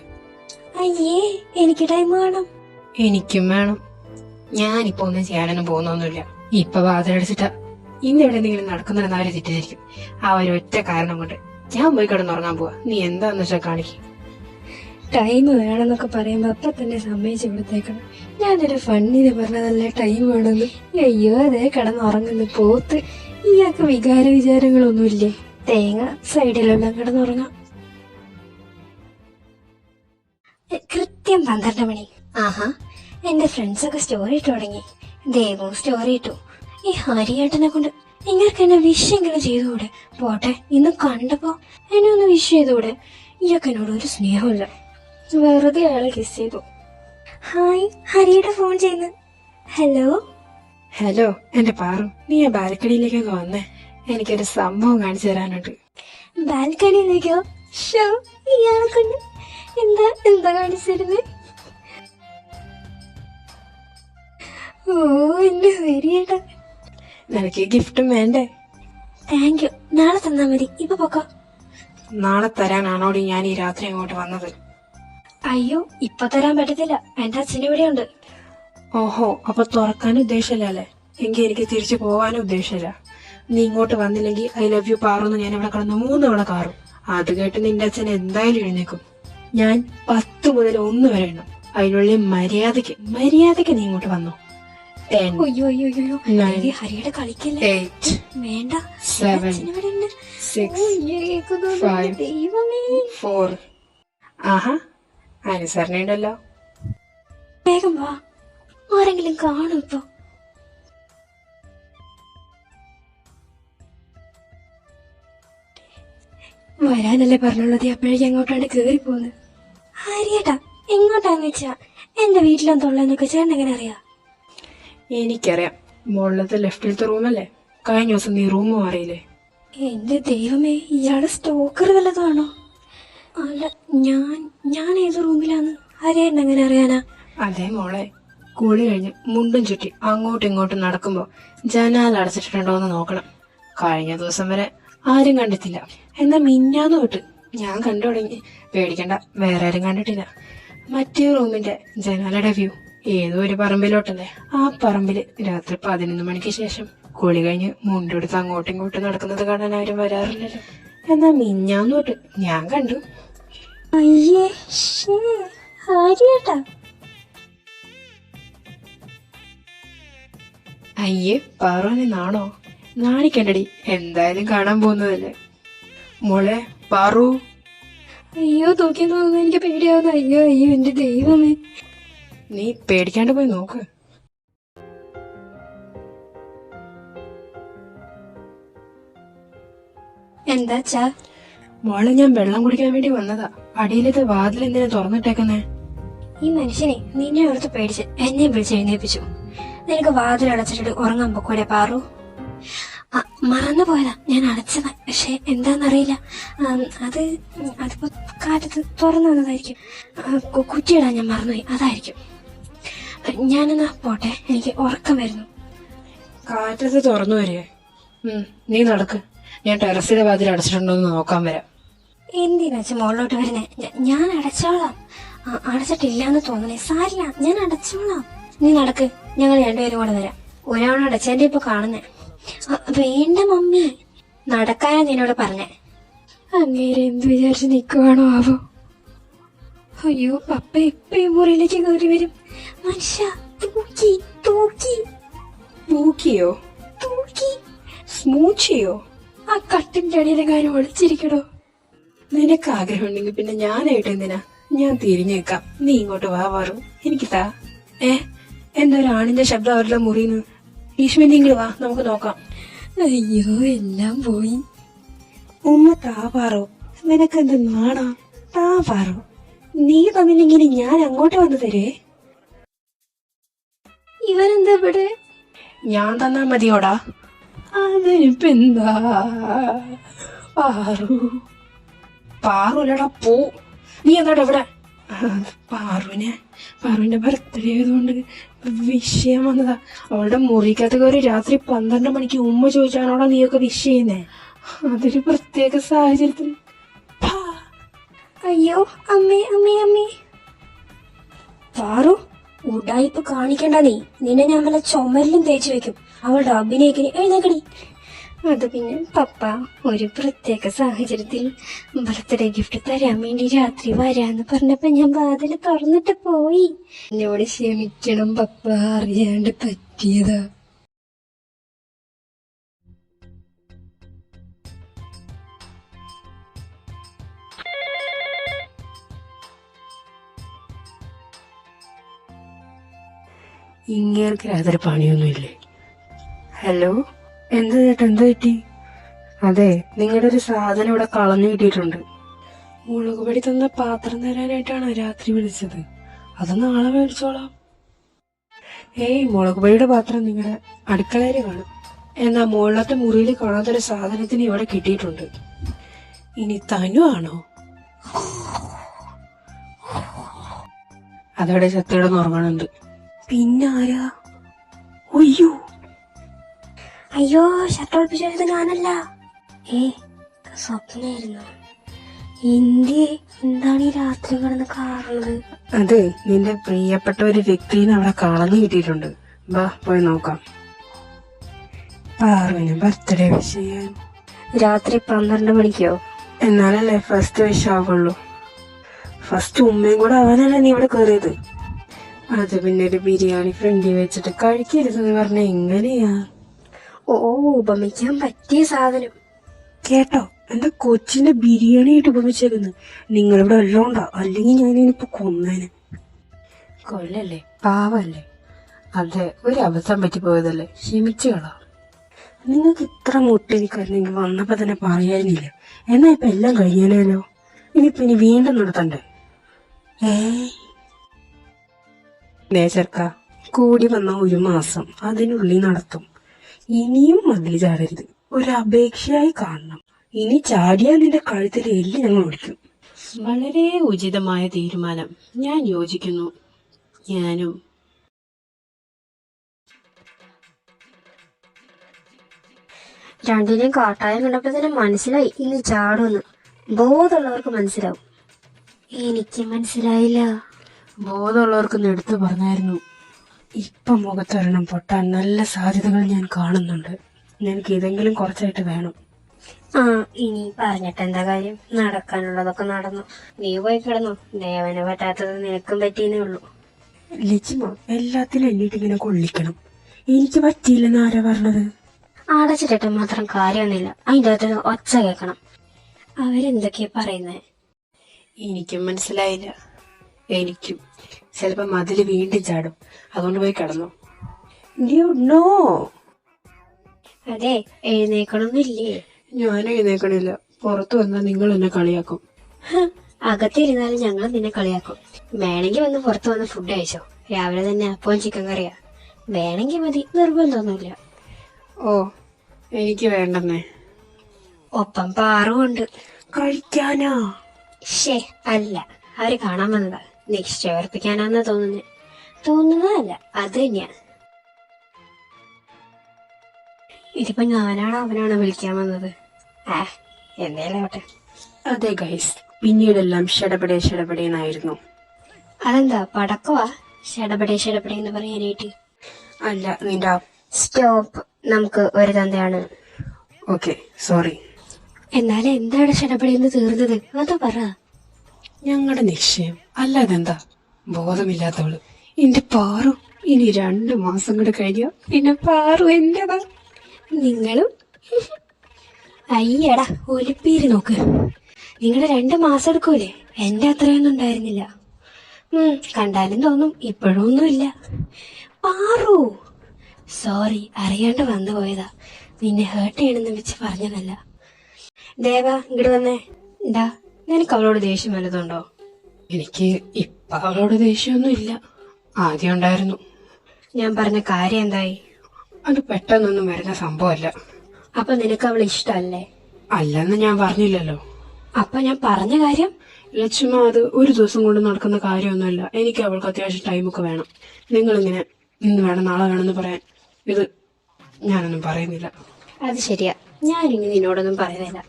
അയ്യേ, എനിക്ക് ടൈം വേണം. എനിക്കും വേണം. ഞാനിപ്പോ ഒന്നും ചെയ്യാനൊന്നും പോകുന്നൊന്നുമില്ല. ഇപ്പൊ വാതിലടച്ചിട്ടാ ഇന്ന് ഇവിടെ എന്തെങ്കിലും നടക്കുന്നുണ്ടെന്ന് അവരെ തെറ്റിദ്ധരിക്കും. ആ ഒരൊറ്റ കാരണം കൊണ്ട് ഞാൻ പോയി കിടന്നുറങ്ങാൻ പോവാ. നീ എന്താന്ന് വെച്ചാ കാണിക്കും. ടൈം വേണമെന്നൊക്കെ പറയുമ്പോ അപ്പൊ തന്നെ സമ്മതിച്ചു കൊടുത്തേക്കണം. ഞാനൊരു ഫണ്ണിന് പറഞ്ഞതല്ലേ ടൈം വേണമെന്ന്. അയ്യോ, അതേ കിടന്നുറങ്ങുന്നു പോത്ത്. ഇയാൾക്ക് വിചാരങ്ങളൊന്നുമില്ലേ? തേങ്ങ സൈഡിലുള്ള കിടന്നുറങ്ങാം. കൃത്യം 12 മണി. ആഹാ, എന്റെ ഫ്രണ്ട്സൊക്കെ സ്റ്റോറി ഇട്ടു തുടങ്ങി. ദേവും സ്റ്റോറി ഇട്ടു. ഈ ഹരിയേട്ടനെ കൊണ്ട് നിങ്ങൾക്ക് എന്നെ വിഷയെങ്കിലും ചെയ്തുകൂടെ? പോട്ടെ, ഇന്ന് കണ്ടപ്പോ എന്നെ ഒന്ന് വിഷ് ചെയ്തുകൂടെ? ഇയാൾക്ക് എന്നോട് ഒരു സ്നേഹമില്ല. വെറുതെ അയാളെ കിസ് ചെയ്തു. ഹായ്, ഹരിയുടെ ഫോൺ ചെയ്യുന്നു. ഹലോ. ഹലോ എന്റെ പാറു, നീ ആ ബാൽക്കണിയിലേക്കൊക്കെ വന്നേ, എനിക്കൊരു സംഭവം കാണിച്ചു തരാനുണ്ട്. ബാൽക്കണിയിലേക്കോ? ഷോ, ഇയാളെ കൊണ്ട് എന്താ എന്താ കാണിച്ചിരുന്നേ? ഓ, എന്റെ ഹരിയേട്ടാ. നിനക്ക് ഗിഫ്റ്റും വേണ്ടേ? Thank you. നാളെ തന്നാ മതി. ഇപ്പൊ പൊക്കോ. നാളെ തരാനാണോടി ഞാൻ ഈ രാത്രി അങ്ങോട്ട് വന്നത്? അയ്യോ, ഇപ്പൊ തരാൻ പറ്റത്തില്ല. എന്റെ അച്ഛനും ഇവിടെ ഉണ്ട്. ഓഹോ, അപ്പൊ തുറക്കാനും ഉദ്ദേശമില്ലല്ലേ? എങ്കിൽ എനിക്ക് തിരിച്ചു പോകാനും ഉദ്ദേശമില്ല. നീ ഇങ്ങോട്ട് വന്നില്ലെങ്കിൽ ഐ ലവ് യു പാറുന്ന് ഞാൻ ഇവിടെ കിടന്ന് 3 തവണ കാറും. അത് കേട്ട് നിന്റെ അച്ഛൻ എന്തായാലും എഴുന്നേക്കും. ഞാൻ 10 മുതൽ 1 വരെ എണ്ണം. അതിനുള്ളിൽ മര്യാദക്ക് നീ ഇങ്ങോട്ട് വന്നോ. 10, അയ്യോ അയ്യോ അയ്യോ, 9, ഹരിയുടെ കളിക്കല്ലേ. 8, വേണ്ട, 7, അച്ഛനിവിടെ ഉണ്ട്. 6, ഓ, ഇയ്യോ, കേൾക്കുന്നുണ്ട്. 5, ദൈവമേ. 4. ആഹാ, അനുസരണയുണ്ടല്ലോ. വേഗം വാ, ആരെങ്കിലും കാണും ഇപ്പൊ. വരാനല്ലേ പറഞ്ഞുള്ളത്, അപ്പോഴേക്കും എങ്ങോട്ടാണ് കേറി പോകുന്നത്? ഹരിയേട്ടാ, എങ്ങോട്ടാന്ന് വെച്ചാ എന്റെ വീട്ടിലെന്തുള്ളതെന്നൊക്കെ ചേട്ടൻ എങ്ങനെ അറിയാം? എനിക്കറിയാം, മുകളിലത്തെ ലെഫ്റ്റിലത്തെ റൂമല്ലേ? കഴിഞ്ഞ ദിവസം നീ റൂം മാറിയില്ലേ? എന്റെ ദൈവമേ, ഇയാള് സ്റ്റോക്കർ വല്ലതാണോ? അല്ല, ഞാൻ ഏത് റൂമിലാന്ന് ഹരിയേട്ടൻ എങ്ങനെ അറിയാനാ? അതേ മോളെ, കുളി കഴിഞ്ഞ് മുണ്ടും ചുറ്റി അങ്ങോട്ടും ഇങ്ങോട്ടും നടക്കുമ്പോ ജനാൽ അടച്ചിട്ടുണ്ടോന്ന് നോക്കണം. കഴിഞ്ഞ ദിവസം വരെ ആരും കണ്ടിട്ടില്ല. എന്നാ മിന്നാന്ന് തൊട്ട് ഞാൻ കണ്ടു തുടങ്ങി. പേടിക്കണ്ട, വേറെ ആരും കണ്ടിട്ടില്ല. മറ്റേ റൂമിന്റെ ജനാലയുടെ വ്യൂ ഏതോ ഒരു പറമ്പിലോട്ടല്ലേ. ആ പറമ്പില് രാത്രി 11 മണിക്ക് ശേഷം കുളി കഴിഞ്ഞ് മുണ്ടെടുത്ത് അങ്ങോട്ടും ഇങ്ങോട്ടും നടക്കുന്നത് കാണാൻ ആരും വരാറില്ലല്ലോ. എന്നാ മിന്നാന്ന് തൊട്ട് ഞാൻ കണ്ടു. അയ്യേ, ഹരിയേട്ടാ. അയ്യേ പാറുവിനെ നാണോ? നാണിക്കണ്ടടി, എന്തായാലും കാണാൻ പോകുന്നതല്ലേ. മോളെ പാറു. അയ്യോ, തൂക്കി തോന്നുന്നു, എനിക്ക് പേടിയാവുന്നു. അയ്യോ അയ്യോ, എന്റെ ദൈവമേ. നീ പേടിക്കാണ്ട് പോയി നോക്ക്. എന്താച്ചാ? മോളെ, ഞാൻ വെള്ളം കുടിക്കാൻ വേണ്ടി വന്നതാ. അടിയിലത്തെ വാതിൽ എന്തിനാ തുറന്നിട്ടേക്കുന്നേ? ഈ മനുഷ്യനെ നിന്നെ ഓർത്ത് പേടിച്ച് എന്നെ വിളിച്ച് എഴുന്നേപ്പിച്ചു. നിനക്ക് വാതിൽ അടച്ചിട്ട് ഉറങ്ങാൻ പൊക്കൂടെ പാറു? മറന്നു പോയതാ, ഞാൻ അടച്ചതാ. പക്ഷെ എന്താന്നറിയില്ല, അതിപ്പോ കാറ്റത്ത് തുറന്നു വന്നതായിരിക്കും. കുറ്റിയിടാൻ ഞാൻ മറന്നുപോയി, അതായിരിക്കും. ഞാനെന്നാ പോട്ടെ, എനിക്ക് ഉറക്കം വരുന്നു. കാറ്റത്ത് തുറന്നു വരിക? നീ നടക്ക്, ഞാൻ ടെറസിലെ വാതിൽ അടച്ചിട്ടുണ്ടോന്ന് നോക്കാൻ വരാം. എന്തിനാച്ച മുകളിലോട്ട് വരുന്നേ? ഞാൻ അടച്ചോളാം. അടച്ചിട്ടില്ലാന്ന് തോന്നണേ. സാരില്ല, ഞാൻ അടച്ചോളാം. നീ നടക്ക്, ഞങ്ങൾ രണ്ടുപേരും കൂടെ വരാം. ഒരാളെ അടച്ചതിന്റെ ഇപ്പൊ കാണുന്നേ. വേണ്ട മമ്മി, നടക്കാനാ നിന്നോട് പറഞ്ഞേ. അങ്ങേരെ എന്ത് വിചാരിച്ച് നിക്കുവാണോ ആവോ? അയ്യോ, പപ്പ ഇപ്പൊ ഈ മുറിയിലേക്ക് കയറി വരും. മനുഷ്യ, തൂക്കി തൂക്കി പൂക്കിയോ? തൂക്കി സ്മൂച്ചിയോ? ആ കട്ടിന്റെ അടിയിലെങ്ങാനും ഒളിച്ചിരിക്കണോ? നിനക്ക് ആഗ്രഹമുണ്ടെങ്കിൽ പിന്നെ ഞാനായിട്ട് എന്തിനാ? ഞാൻ തിരിഞ്ഞു നിൽക്കാം, നീ ഇങ്ങോട്ട് വാ പാറു, എനിക്ക് താ. എന്താ ഒരു ആണിന്റെ ശബ്ദം അവരുടെ മുറിന്ന്? ഈശ്വരിയെങ്കിലും വാ, നമുക്ക് നോക്കാം. അയ്യോ, എല്ലാം പോയി. ഉമ്മ താ പാറു, നിനക്കെന്ത് നാണാ? താ പാറു, നീ തന്നില്ലെങ്കിൽ ഞാൻ അങ്ങോട്ട് വന്നു തരേ. ഇവനെന്താ ഇവിടെ? ഞാൻ തന്നാ മതിയോടാ. അതിനിപ്പ എന്താ? പാറു പാറുല്ലടാ, പോ. നീ എന്താടാ ഇവിടെ? പാറുവിന്റെ ബർത്ത്ഡേ ആയതുകൊണ്ട് വിഷയം വന്നതാ. അവളുടെ മുറിക്കകത്ത് കയറി രാത്രി 12 മണിക്ക് ഉമ്മ ചോദിച്ചാണോടാ നീയൊക്കെ വിഷ് ചെയ്യുന്നേ? അതൊരു പ്രത്യേക സാഹചര്യത്തിൽ. അയ്യോ, അമ്മേ അമ്മേ അമ്മേ. പാറു, ഉടായിപ്പ് കാണിക്കണ്ട. നിന്നെ ഞാൻ വല്ല ചുമരിലും തേച്ച് വെക്കും. അവളുടെ അഭിനയിക്കണി. എഴുന്നേക്കടി. അത് പിന്നെ പപ്പ ഒരു പ്രത്യേക സാഹചര്യത്തിൽ ബർത്ത്ഡേ ഗിഫ്റ്റ് തരാൻ വേണ്ടി രാത്രി വരാന്ന് പറഞ്ഞപ്പോ ഞാൻ വാതില് തുറന്നിട്ട് പോയി. എന്നോട് ക്ഷമിക്കണം പപ്പ, അറിയാണ്ട് പറ്റിയതാ. ഇങ്ങേർക്ക് യാതൊരു പണിയൊന്നുമില്ലേ? ഹലോ, എന്താ ചേട്ടാ, എന്താ പറ്റി? അതെ, നിങ്ങളുടെ ഒരു സാധനം ഇവിടെ കളഞ്ഞു കിട്ടിയിട്ടുണ്ട്. മുളക് പൊടി തന്ന പാത്രം തരാനായിട്ടാണ് രാത്രി വിളിച്ചത്. അത് നാളെ മേടിച്ചോളാം. ഏയ്, മുളക് പൊടിയുടെ പാത്രം നിങ്ങളുടെ അടുക്കളയിൽ കാണും. എന്നാ മുകളിലത്തെ മുറിയിൽ കാണാത്തൊരു സാധനത്തിന് ഇവിടെ കിട്ടിയിട്ടുണ്ട്. ഇനി തനു ആണോ? അതോടെ ചത്തിയുടെ ഉറങ്ങണുണ്ട്. പിന്നെ ആരാ? ഒയ്യോ, അയ്യോ, ഷർട്ട് ഒളിപ്പിച്ചത് ഞാനല്ല. സ്വപ്നായിരുന്നു. എന്താണ് ഈ രാത്രി കിടന്ന് കാണുന്നത്? അത് നിന്റെ പ്രിയപ്പെട്ട ഒരു വ്യക്തിനെ അവിടെ കളഞ്ഞു കിട്ടിയിട്ടുണ്ട്. വാ, പോയി നോക്കാം. പാറുവിന് ബർത്ത്ഡേ വിഷ് ചെയ്യാൻ രാത്രി 12 മണിക്കോ? എന്നാലല്ലേ ഫസ്റ്റ് വിഷ് ആവുള്ളൂ. ഫസ്റ്റ് ഉമ്മയും കൂടെ അവനല്ലേ നീ ഇവിടെ കയറിയത്. അത് പിന്നെ ഒരു ബിരിയാണി ഫ്രണ്ടിൽ വെച്ചിട്ട് കഴിക്കരുതെന്ന് പറഞ്ഞ എങ്ങനെയാ? ഓ, ഉപമിക്കാൻ പറ്റിയ സാധനം. കേട്ടോ, എന്റെ കൊച്ചിന്റെ ബിരിയാണി ആയിട്ട് ഉപമിച്ചേക്കുന്നു. നിങ്ങളിവിടെ എല്ലാം ഉണ്ടോ? അല്ലെങ്കിൽ ഞാനിപ്പോ കൊന്നേനെ. കൊല്ലല്ലേ, പാവല്ലേ. അതെ, ഒരു അബദ്ധം പറ്റിപ്പോയതല്ലേ, ക്ഷമിച്ചു കളാം. നിങ്ങൾക്ക് ഇത്ര മുട്ടെനിക്കായിരുന്നെങ്കിൽ വന്നപ്പോ തന്നെ പറയാനില്ല. എന്നാ ഇപ്പൊ എല്ലാം കഴിഞ്ഞാലോ? ഇനി വീണ്ടും നടത്തണ്ടേ? നേച്ചർക്ക കൂടി വന്ന 1 മാസം അതിനുള്ളിൽ നടത്തും. ഇനിയും മതിൽ ചാടരുത്. ഒരു അപേക്ഷയായി കാണണം. ഇനി ചാടിയാൽ നിന്റെ കഴുത്തിൽ എല്ലി ഞങ്ങൾ ഓടിക്കും. വളരെ ഉചിതമായ തീരുമാനം. ഞാൻ യോജിക്കുന്നു. ഞാനും. രണ്ടിനെയും കാട്ടായം കണ്ടപ്പോ തന്നെ മനസ്സിലായി ഇനി ചാടുമെന്ന്. ബോധമുള്ളവർക്ക് മനസ്സിലാവും. എനിക്ക് മനസ്സിലായില്ല. ബോധമുള്ളവർക്ക് എടുത്തു പറഞ്ഞായിരുന്നു. ഇപ്പൊ മുഖത്തൊരെണ്ണം പൊട്ടാൻ നല്ല സാധ്യതകൾ ഞാൻ കാണുന്നുണ്ട്. എനിക്ക് ഇതെങ്കിലും കുറച്ചായിട്ട് വേണം. ഇനി പറഞ്ഞിട്ട് എന്താ കാര്യം? നടക്കാനുള്ളതൊക്കെ നടന്നു. നീ പോയി കിടന്നു. ദേവന് പറ്റാത്തത് നിനക്കും പറ്റിയെന്നേ ഉള്ളൂ. ലിജിമ, എല്ലാത്തിലും എന്നിട്ട് ഇങ്ങനെ കൊള്ളിക്കണം. എനിക്ക് പറ്റിയില്ലെന്ന് ആരാ പറഞ്ഞത്? അടച്ചിട്ടിട്ട് മാത്രം കാര്യമൊന്നുമില്ല. അതിൻ്റെ അകത്ത് ഒച്ച കേൾക്കണം. അവരെന്തൊക്കെയാ പറയുന്നേ? എനിക്കും മനസ്സിലായില്ല. എനിക്കും. ചിലപ്പോ മതില് വീണ്ടും ചാടും. അതുകൊണ്ട് പോയി കിടന്നു. അതെ, എഴുന്നേക്കണമെന്നില്ലേ? ഞാൻ എഴുന്നേക്കണില്ല. പുറത്തു വന്നാൽ നിങ്ങൾ എന്നെ കളിയാക്കും. അകത്തിരുന്നാലും ഞങ്ങൾ നിന്നെ കളിയാക്കും. വേണമെങ്കിൽ വന്ന് പുറത്തു വന്ന് ഫുഡ് കഴിച്ചോ. രാവിലെ തന്നെ അപ്പവും ചിക്കൻ കറിയാ. വേണമെങ്കിൽ മതി, നിർബന്ധമൊന്നുമില്ല. ഓ, എനിക്ക് വേണ്ടെന്നേ. ഒപ്പം പാറുമുണ്ട്. കഴിക്കാനാ? അല്ല, അവര് കാണാൻ വന്നതാ. നിശ്ചയർപ്പിക്കാനാന്നാ തോന്നുന്നതല്ല, അത് തന്നെയാ. ഇതിപ്പോ ഞാനാണോ അവനാണോ വിളിക്കാൻ വന്നത്? എന്തേലും ആവട്ടെ. അതെ ഗൈസ്, പിന്നീടെല്ലാം ഷടപടേന്നായിരുന്നു. അതെന്താ പടക്കവാ ഷടപടേ എന്ന് പറയാനായിട്ട്? അല്ല, നിന്റെ സ്റ്റോപ്പ്. നമുക്ക് ഒരു തന്തയാണ്. Okay, sorry. എന്നാലും എന്താണ് ഷടപടേന്ന് തീർന്നത്? അത് പറ. ഞങ്ങളുടെ നിശ്ചയം. അല്ലാതെന്താ? ബോധമില്ലാത്തവള് എന്റെ പാറു. ഇനി 2 മാസം കൂടെ കഴിഞ്ഞ പിന്നെ പാറു എന്റേതാ. നിങ്ങളും അയ്യടാ ഒലിപ്പീര് നോക്ക്. നിങ്ങളുടെ 2 മാസം എടുക്കൂലേ? എന്റെ അത്രയൊന്നും ഉണ്ടായിരുന്നില്ല. കണ്ടാലും തോന്നും ഇപ്പോഴും ഒന്നുമില്ല. പാറു, സോറി, അറിയാണ്ട് വന്നു പോയതാ. നിന്നെ ഹേർട്ട് ചെയ്യണമെന്ന് വെച്ച് പറഞ്ഞതല്ല. ദേവ, ഇങ്ങോട്ട് വന്നേ. നിനക്ക് അവളോട് ദേഷ്യം വല്ലതുണ്ടോ? എനിക്ക് ഇപ്പൊ അവളോട് ദേഷ്യമൊന്നും ഇല്ല. ആദ്യം ഉണ്ടായിരുന്നു. ഞാൻ പറഞ്ഞ കാര്യം എന്തായി? അത് പെട്ടെന്നൊന്നും വരുന്ന സംഭവമല്ല. അപ്പൊ നിനക്ക് അവളെ ഇഷ്ടല്ലേ? അല്ലെന്ന് ഞാൻ പറഞ്ഞില്ലല്ലോ. അപ്പൊ ഞാൻ പറഞ്ഞ കാര്യം? ലക്ഷ്മ, അത് ഒരു ദിവസം കൊണ്ട് നടക്കുന്ന കാര്യമൊന്നുമില്ല. എനിക്ക് അവൾക്ക് അത്യാവശ്യം ടൈമൊക്കെ വേണം. നിങ്ങളിങ്ങനെ ഇന്ന് വേണം നാളെ വേണമെന്ന് പറയാൻ ഇത് ഞാനൊന്നും പറയുന്നില്ല. അത് ശരിയാ, ഞാനിങ്ങനെ നിന്നോടൊന്നും പറയുന്നില്ല.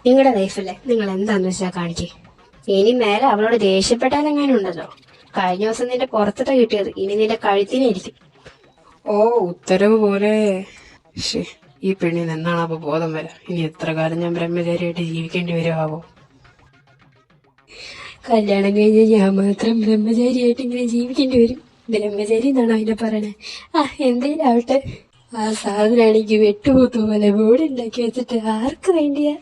നിങ്ങളുടെ ലൈഫല്ലേ, നിങ്ങൾ എന്താന്ന് വെച്ചാ കാണിക്കേ. ഇനി മേലെ അവളോട് ദേഷ്യപ്പെട്ടാലെങ്ങാനും ഉണ്ടല്ലോ. കഴിഞ്ഞ ദിവസം നിന്റെ പുറത്തിട്ട് കിട്ടിയത് ഇനി നിന്റെ കഴുത്തിനായിരിക്കും. ഓ, ഉത്തരവ് പോലെ. ഈ പെണ്ണിന് എന്നാണ് അപ്പൊ ബോധം വരാ? ഇനി എത്ര കാലം ഞാൻ ബ്രഹ്മചാരിയായിട്ട് ജീവിക്കേണ്ടി വരുമാവോ? കല്യാണം കഴിഞ്ഞ് ഞാൻ മാത്രം ബ്രഹ്മചാരിയായിട്ട് ഇങ്ങനെ ജീവിക്കേണ്ടി വരും. ബ്രഹ്മചാരി എന്നാണോ അതിനെ പറയണേ? എന്തേലും ആവട്ടെ. ആ സാധനാണെങ്കിൽ വെട്ടുപോത്തു പോലെ ബോഡി ഉണ്ടാക്കി വെച്ചിട്ട് ആർക്ക് വേണ്ടിയാ?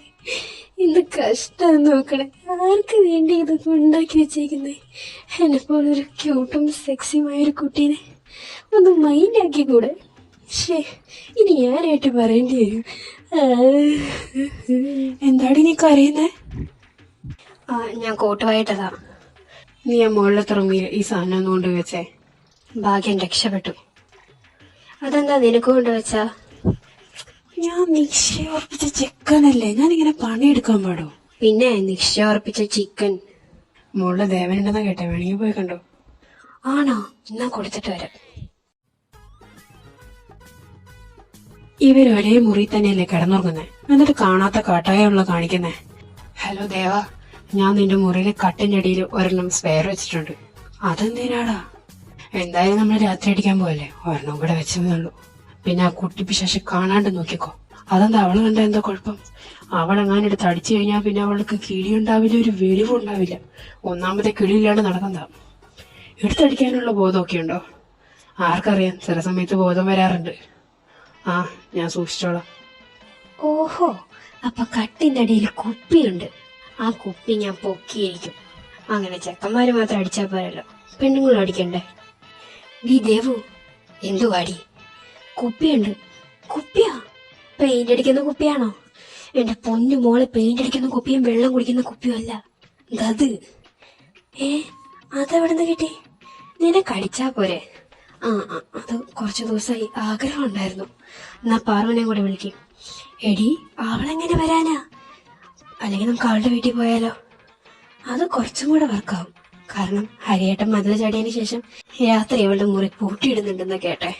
ഇന്ന് കഷ്ടം നോക്കണേ. ആർക്ക് വേണ്ടി ഇതൊക്കെ ഉണ്ടാക്കി വെച്ചേക്കുന്നേ? എന്നെ പോലൊരു ക്യൂട്ടും സെക്സിയുമായൊരു കുട്ടീനെ ഒന്ന് മൈൻഡാക്കി കൂടെ. ശേ, ഇനി ഞാനായിട്ട് പറയേണ്ടി വരും. എന്താടി നീ കരയുന്നേ? ഞാൻ കോട്ടുവായിട്ടതാ. നീ ആ മുകളിലത്തെ റൂമിൽ ഈ സാധനം ഒന്ന് കൊണ്ടുവച്ചേ. ഭാഗ്യം, രക്ഷപ്പെട്ടു. അതെന്താ നിനക്ക് കൊണ്ടുവച്ചാ? ഞാൻ നിശ്ചയം ഉറപ്പിച്ച ചിക്കനല്ലേ, ഞാനിങ്ങനെ പണിയെടുക്കാൻ പാടോ? പിന്നെ നിശ്ചയം ഉറപ്പിച്ച ചിക്കൻ മുകളിൽ ദേവനുണ്ടെന്നാ കേട്ടെ, വേണമെങ്കിൽ പോയി കണ്ടോ? ആണോ? എന്നാ കൊടുത്തിട്ട് വരാം. ഇവർ ഒരേ മുറി തന്നെയല്ലേ കിടന്നുറങ്ങുന്നേ, എന്നിട്ട് കാണാത്ത കാട്ടായുള്ള കാണിക്കുന്നേ. ഹലോ ദേവ, ഞാൻ നിന്റെ മുറിയിലെ കട്ടിന്റെ അടിയിൽ ഒരെണ്ണം സ്പെയർ വെച്ചിട്ടുണ്ട്. അതെന്തിനാടാ? എന്തായാലും നമ്മൾ രാത്രി അടിക്കാൻ പോയല്ലേ, ഒരെണ്ണം കൂടെ വെച്ചതേ ഉള്ളൂ. പിന്നെ ആ കുട്ടി ശേഷം കാണാണ്ട് നോക്കിക്കോ. അതെന്താ, അവള് കണ്ട എന്താ കുഴപ്പം? അവളെങ്ങാനും എടുത്ത് അടിച്ചു കഴിഞ്ഞാൽ പിന്നെ അവൾക്ക് കിളിയുണ്ടാവില്ല, ഒരു വെളിവുണ്ടാവില്ല. ഒന്നാമത്തെ കിളിയില്ലാണ്ട് നടക്കുന്നതാ. എടുത്തടിക്കാനുള്ള ബോധമൊക്കെ ഉണ്ടോ? ആർക്കറിയാം, ചില സമയത്ത് ബോധം വരാറുണ്ട്. ആ, ഞാൻ സൂക്ഷിച്ചോളാം. ഓഹോ, അപ്പൊ കട്ടിന്റെ അടിയിൽ കുപ്പിയുണ്ട്. ആ കുപ്പി ഞാൻ പൊക്കിയിരിക്കും. അങ്ങനെ ചെക്കന്മാര് മാത്രം അടിച്ചാ പോരല്ലോ, പെണ്ണുങ്ങളും അടിക്കണ്ടേ? നീ ദേവു, എന്തുവാടി? കുപ്പിയുണ്ട്. കുപ്പിയാ? പെയിന്റ് അടിക്കുന്ന കുപ്പിയാണോ? എന്റെ പൊന്നു മോളെ, പെയിന്റ് അടിക്കുന്ന കുപ്പിയും വെള്ളം കുടിക്കുന്ന കുപ്പിയും അല്ല അത്. അതെവിടുന്ന് കിട്ടി? നിനക്ക് അടിച്ചാ പോരെ? അത് കുറച്ചു ദിവസമായി ആഗ്രഹം ഉണ്ടായിരുന്നു. എന്നാ പാറുവിനെ കൂടെ വിളിക്കും. എടി, അവളെങ്ങനെ വരാനാ? അല്ലെങ്കിൽ നമുക്ക് അവളുടെ വീട്ടിൽ പോയാലോ? അത് കുറച്ചും കൂടെ വർക്കാവും. കാരണം ഹരിയേട്ടൻ മതിൽ ചാടിയതിന് ശേഷം രാത്രി അവളുടെ മുറി പൂട്ടിയിടുന്നുണ്ടെന്ന് കേട്ടെ.